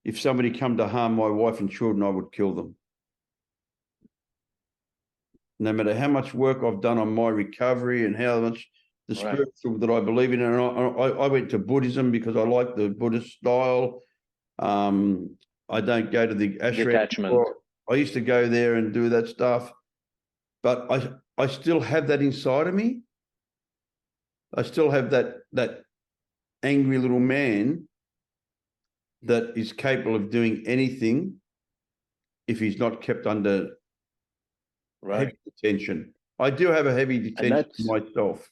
if somebody come to harm my wife and children, I would kill them. No matter how much work I've done on my recovery and how much the spiritual that I believe in. And I went to Buddhism because I like the Buddhist style. I don't go to the ashram. Detachment. I used to go there and do that stuff, but I still have that inside of me. I still have that angry little man that is capable of doing anything if he's not kept under heavy detention. I do have a heavy detention myself.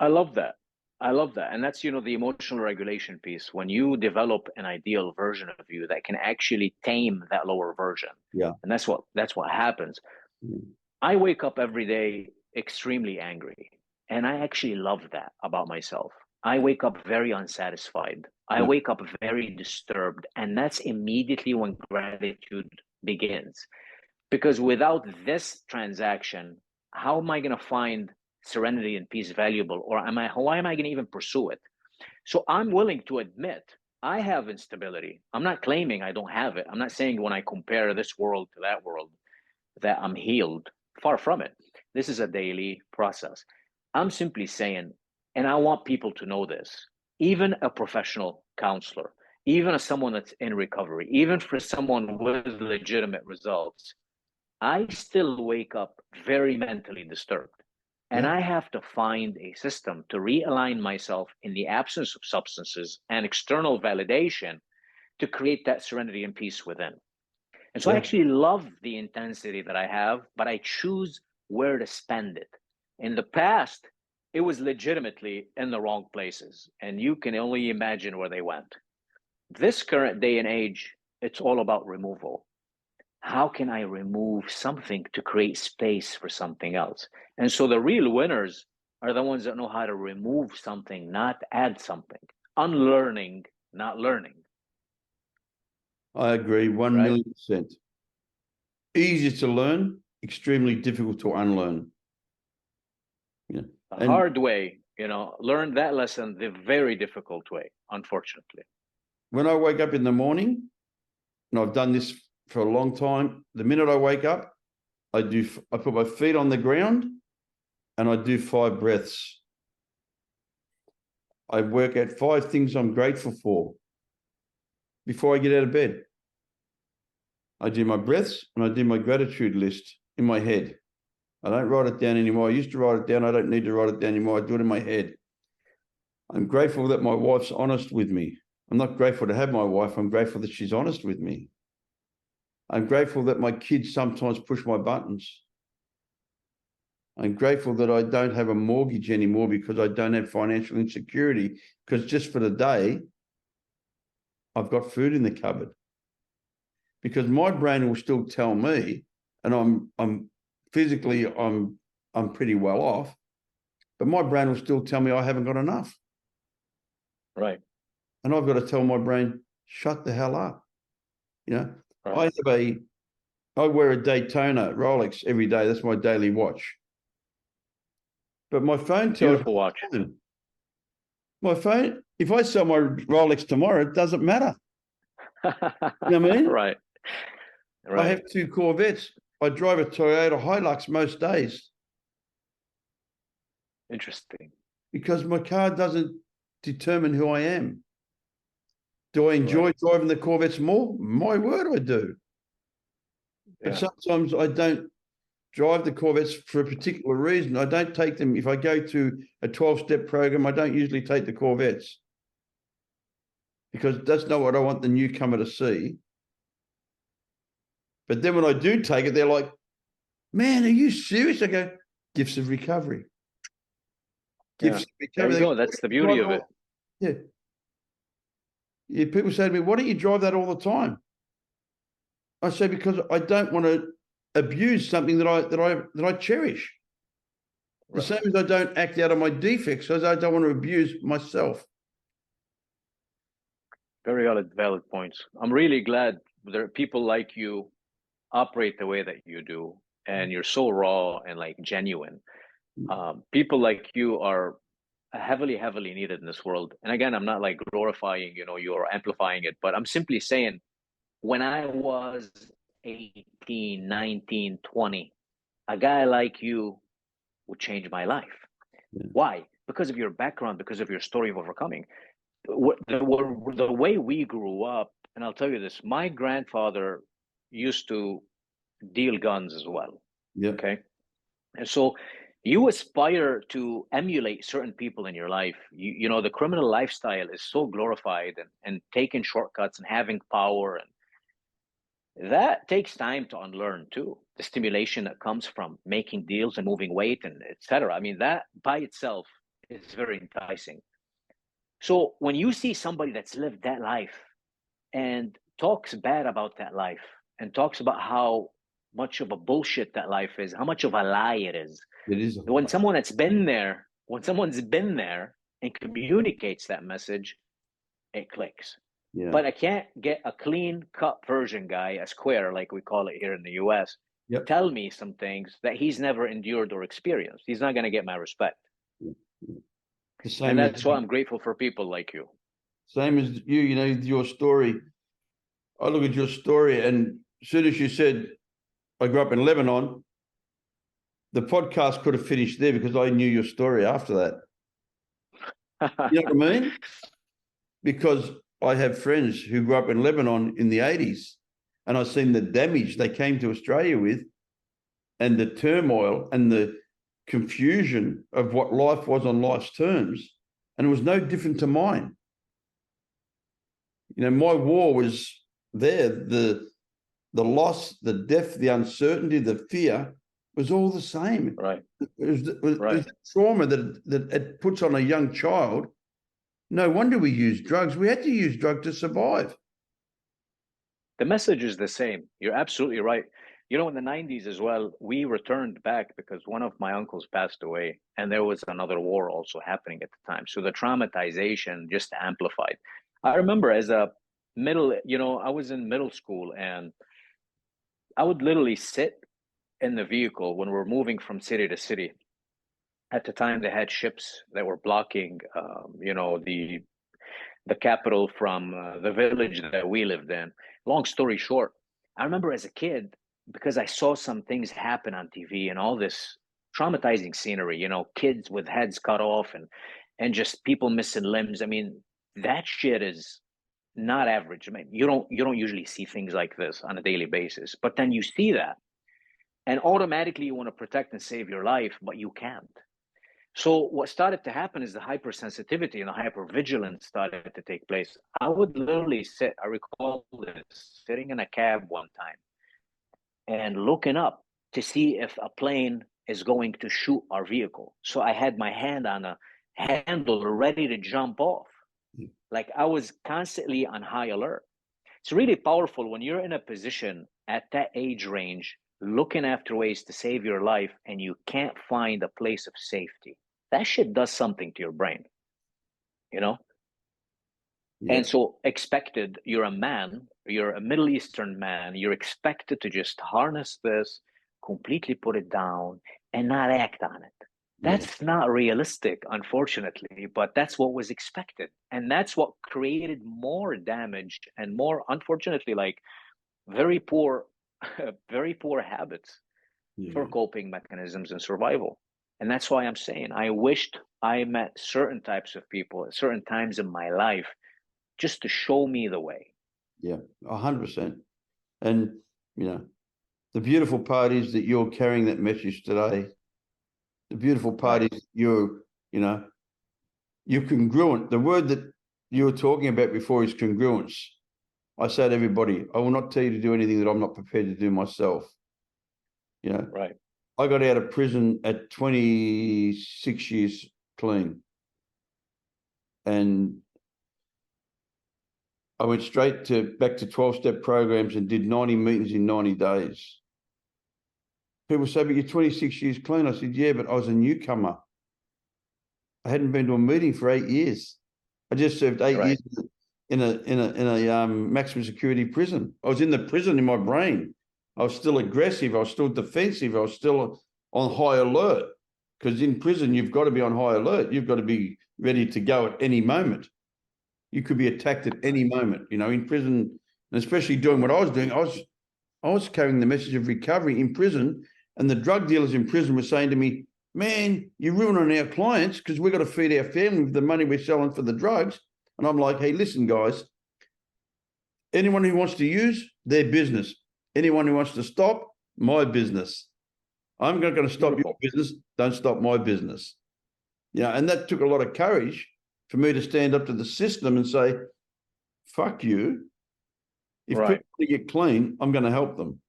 I love that. I love that. And that's, you know, the emotional regulation piece. When you develop an ideal version of you that can actually tame that lower version. Yeah. And that's what happens. I wake up every day extremely angry. And I actually love that about myself. I wake up very unsatisfied. I wake up very disturbed. And that's immediately when gratitude begins. Because without this transaction, how am I going to find serenity and peace valuable? Or why am I going to even pursue it? So I'm willing to admit I have instability. I'm not claiming I don't have it. I'm not saying when I compare this world to that world that I'm healed. Far from it. This is a daily process. I'm simply saying, and I want people to know this, even a professional counselor, even as someone that's in recovery, even for someone with legitimate results, I still wake up very mentally disturbed. And I have to find a system to realign myself in the absence of substances and external validation to create that serenity and peace within. And so I actually love the intensity that I have, but I choose where to spend it. In the past, it was legitimately in the wrong places, and you can only imagine where they went. This current day and age, it's all about removal. How can I remove something to create space for something else? And so the real winners are the ones that know how to remove something, not add something. Unlearning, not learning. I agree 1,000,000%. Easy to learn, extremely difficult to unlearn. Yeah. The hard way, you know, learn that lesson the very difficult way, unfortunately. When I wake up in the morning, and I've done this for a long time, the minute I wake up, I put my feet on the ground and I do 5 breaths. I work out 5 things I'm grateful for before I get out of bed. I do my breaths and I do my gratitude list in my head. I don't write it down anymore. I used to write it down. I don't need to write it down anymore. I do it in my head. I'm grateful that my wife's honest with me. I'm not grateful to have my wife. I'm grateful that she's honest with me. I'm grateful that my kids sometimes push my buttons. I'm grateful that I don't have a mortgage anymore because I don't have financial insecurity, because just for the day, I've got food in the cupboard. Because my brain will still tell me, and I'm physically pretty well off, but my brain will still tell me I haven't got enough. Right. And I've got to tell my brain, shut the hell up. You know, right. I wear a Daytona Rolex every day. That's my daily watch. But my phone tells Beautiful watch. My phone, if I sell my Rolex tomorrow, it doesn't matter. You know what I mean? Right. I have 2 Corvettes. I drive a Toyota Hilux most days. Interesting. Because my car doesn't determine who I am. Do I enjoy driving the Corvettes more? My word, I do. But sometimes I don't drive the Corvettes for a particular reason. I don't take them. If I go to a 12-step program, I don't usually take the Corvettes because that's not what I want the newcomer to see. But then when I do take it, they're like, man, are you serious? I go, gifts of recovery. Gifts of recovery. There you go. That's the beauty of it. Yeah. People say to me, why don't you drive that all the time? I say, because I don't want to abuse something that I cherish. The same as I don't act out on my defects, as I don't want to abuse myself. Very valid points. I'm really glad there are people like you operate the way that you do, and you're so raw and like genuine. People like you are heavily needed in this world. And again, I'm not like glorifying, you or amplifying it, but I'm simply saying, when I was 18, 19, 20, a guy like you would change my life. Why? Because of your background, because of your story of overcoming. The way we grew up, and I'll tell you this, my grandfather used to deal guns as well. Okay. And so you aspire to emulate certain people in your life. The criminal lifestyle is so glorified, and taking shortcuts and having power, and that takes time to unlearn too. The stimulation that comes from making deals and moving weight and etc. I mean, that by itself is very enticing. So when you see somebody that's lived that life and talks bad about that life and talks about how much of a bullshit that life is, how much of a lie it is. When someone's been there and communicates that message, it clicks. Yeah. But I can't get a clean cut version guy, a square, like we call it here in the US, tell me some things that he's never endured or experienced. He's not going to get my respect. And that's why I'm grateful for people like you. Same as you, your story. I look at your story, and as soon as you said, I grew up in Lebanon, the podcast could have finished there because I knew your story after that. You know what I mean? Because I have friends who grew up in Lebanon in the 80s, and I've seen the damage they came to Australia with, and the turmoil and the confusion of what life was on life's terms, and it was no different to mine. My war was there. The loss, the death, the uncertainty, the fear was all the same. Right. It was the trauma that it puts on a young child. No wonder we use drugs. We had to use drugs to survive. The message is the same. You're absolutely right. In the 90s as well, we returned back because one of my uncles passed away, and there was another war also happening at the time. So the traumatization just amplified. I remember as a I was in middle school, and I would literally sit in the vehicle when we're moving from city to city. At the time, they had ships that were blocking, the capital from the village that we lived in. Long story short, I remember as a kid, because I saw some things happen on TV and all this traumatizing scenery, kids with heads cut off and just people missing limbs. I mean, that shit is not average. I mean, you don't usually see things like this on a daily basis, but then you see that, and automatically you want to protect and save your life, but you can't. So what started to happen is the hypersensitivity and the hypervigilance started to take place. I would literally I recall this, sitting in a cab one time and looking up to see if a plane is going to shoot our vehicle. So I had my hand on a handle ready to jump off. Like I was constantly on high alert. It's really powerful when you're in a position at that age range, looking after ways to save your life, and you can't find a place of safety. That shit does something to your brain, Yeah. And so you're a man, you're a Middle Eastern man, you're expected to just harness this, completely put it down, and not act on it. That's not realistic, unfortunately, but that's what was expected. And that's what created more damage and more, unfortunately, like very poor habits for coping mechanisms and survival. And that's why I'm saying I wished I met certain types of people at certain times in my life just to show me the way. Yeah, 100%. And, the beautiful part is that you're carrying that message today. The beautiful part is you're congruent. The word that you were talking about before is congruence. I say to everybody, I will not tell you to do anything that I'm not prepared to do myself. Right. I got out of prison at 26 years clean. And I went straight back to 12-step programs and did 90 meetings in 90 days. people say, but you're 26 years clean. I said, yeah, but I was a newcomer. I hadn't been to a meeting for 8 years. I just served 8 years in a maximum security prison. I was in the prison in my brain. I was still aggressive. I was still defensive. I was still on high alert, because in prison, you've got to be on high alert. You've got to be ready to go at any moment. You could be attacked at any moment, you know, in prison, and especially doing what I was doing. I was carrying the message of recovery in prison, and the drug dealers in prison were saying to me, man, you're ruining our clients because we've got to feed our family with the money we're selling for the drugs. And I'm like, hey, listen, guys, anyone who wants to use, their business. Anyone who wants to stop, my business. I'm not going to stop your business. Don't stop my business. Yeah, and that took a lot of courage for me to stand up to the system and say, fuck you. If people want to get clean, I'm going to help them.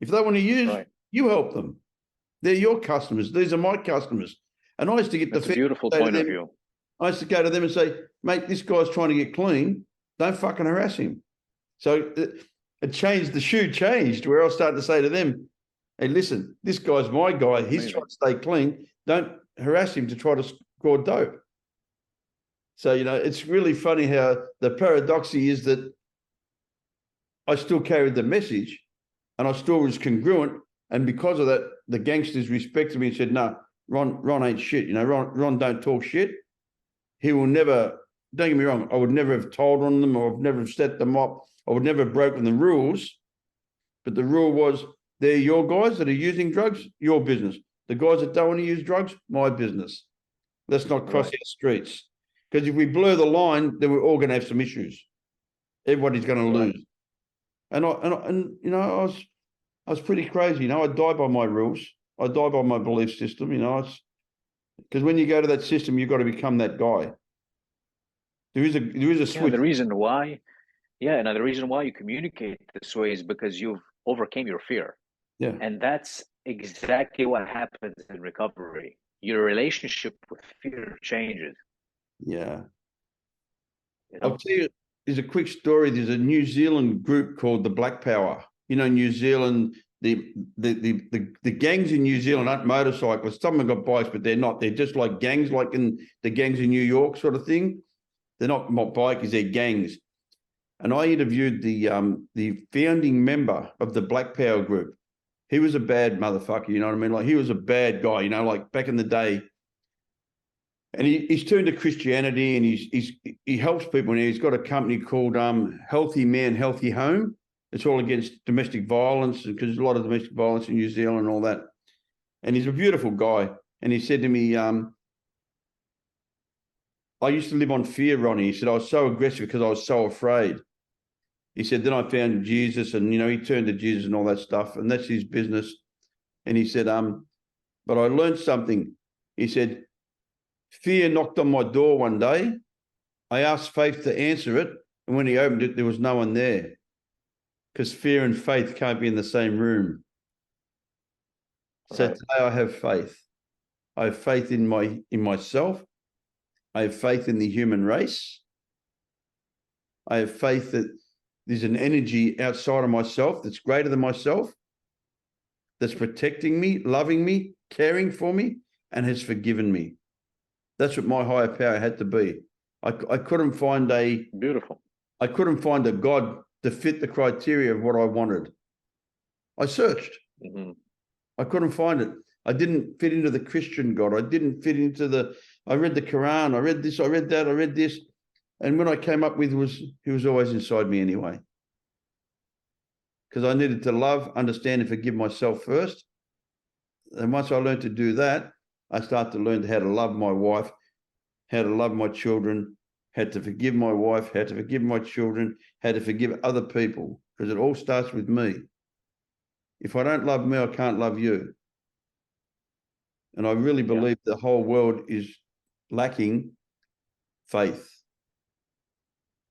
If they want to use, you help them. They're your customers. These are my customers. And I used to get That's a beautiful point of view. I used to go to them and say, mate, this guy's trying to get clean. Don't fucking harass him. So it changed. The shoe changed, where I was starting to say to them, hey, listen, this guy's my guy. He's trying to stay clean. Don't harass him to try to score dope. So, you know, it's really funny how the paradoxy is that I still carried the message and I still was congruent. And because of that, the gangsters respected me and said, no, Ron ain't shit. You know, Ron don't talk shit. He will never, don't get me wrong, I would never have told on them, or I would never have set them up. I would never have broken the rules. But the rule was, they're your guys that are using drugs, your business. The guys that don't want to use drugs, my business. Let's not cross our streets. Because if we blur the line, then we're all going to have some issues. Everybody's going to lose. And you know, I was pretty crazy. You know, I die by my rules. I die by my belief system. You know, because when you go to that system, you've got to become that guy. There is a switch. Yeah, the reason why you communicate this way is because you've overcame your fear. Yeah. And that's exactly what happens in recovery. Your relationship with fear changes. Yeah. You know? I'll tell you, there's a quick story. There's a New Zealand group called the Black Power. You know, New Zealand, the gangs in New Zealand aren't motorcyclists. Some have got bikes, but they're not. They're just like gangs, like in the gangs in New York sort of thing. They're not bikers, they're gangs. And I interviewed the founding member of the Black Power group. He was a bad motherfucker, you know what I mean? Like, he was a bad guy, you know, like back in the day. And he's turned to Christianity, and he helps people. And he's got a company called Healthy Man, Healthy Home. It's all against domestic violence, because there's a lot of domestic violence in New Zealand and all that. And he's a beautiful guy. And he said to me, I used to live on fear, Ronnie. He said, I was so aggressive because I was so afraid. He said, then I found Jesus, and, you know, he turned to Jesus and all that stuff, and that's his business. And he said, but I learned something. He said, fear knocked on my door one day. I asked faith to answer it. And when he opened it, there was no one there, because fear and faith can't be in the same room. So today I have faith. I have faith in myself. I have faith in the human race. I have faith that there's an energy outside of myself that's greater than myself, that's protecting me, loving me, caring for me, and has forgiven me. That's what my higher power had to be. I couldn't find I couldn't find a God to fit the criteria of what I wanted. I searched. I couldn't find it. I didn't fit into the Christian God. I didn't fit into I read the Quran. I read this, I read that, I read this. And when I came up with he was always inside me anyway. Because I needed to love, understand, and forgive myself first. And once I learned to do that, I started to learn how to love my wife, how to love my children, how to forgive my wife, how to forgive my children, how to forgive other people, because it all starts with me. If I don't love me, I can't love you. And I really believe the whole world is lacking faith.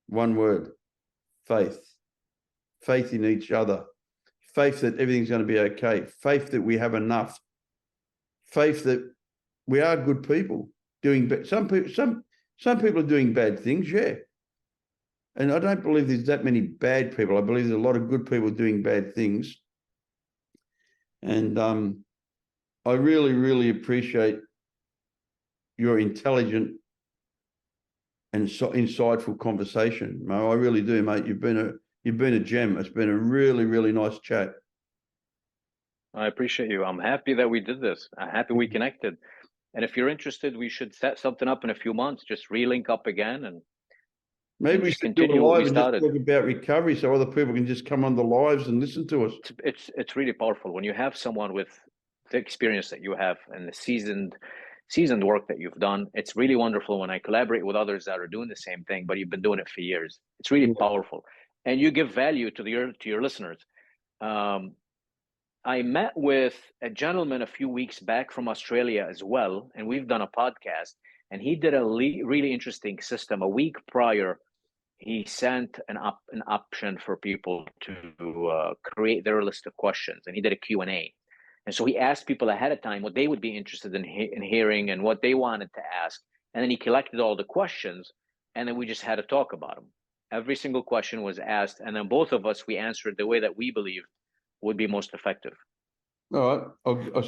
One word, faith. Faith in each other. Faith that everything's going to be okay. Faith that we have enough. Faith that we are good people doing some people are doing bad things, yeah. And I don't believe there's that many bad people. I believe there's a lot of good people doing bad things. And I really, really appreciate your intelligent and insightful conversation, Mo. I really do, mate. You've been a gem. It's been a really, really nice chat. I appreciate you. I'm happy that we did this. I'm happy we connected. And if you're interested, we should set something up in a few months. Just re-link up again and maybe we just should do a continue what we live and just started. talk about recovery, so other people can just come on the lives and listen to us. It's really powerful when you have someone with the experience that you have and the seasoned work that you've done. It's really wonderful when I collaborate with others that are doing the same thing, but you've been doing it for years. It's really powerful, and you give value to your listeners. I met with a gentleman a few weeks back from Australia as well, and we've done a podcast, and he did a really interesting system. A week prior, he sent an option for people to create their list of questions, and he did a Q&A. And so he asked people ahead of time what they would be interested in hearing and what they wanted to ask. And then he collected all the questions, and then we just had to talk about them. Every single question was asked, and then both of us, we answered the way that we believed would be most effective. All right.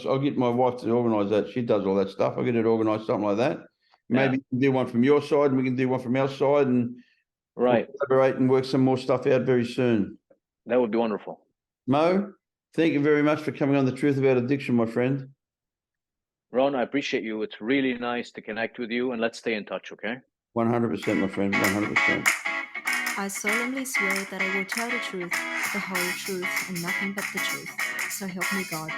I'll get my wife to organise that. She does all that stuff. I'll get her to organise something like that. Maybe you can do one from your side and we can do one from our side and right. we'll collaborate and work some more stuff out very soon. That would be wonderful. Mo, thank you very much for coming on The Truth About Addiction, my friend. Ron, I appreciate you. It's really nice to connect with you, and let's stay in touch, okay? 100%, my friend, 100%. I solemnly swear that I will tell the truth, the whole truth, and nothing but the truth. So help me God.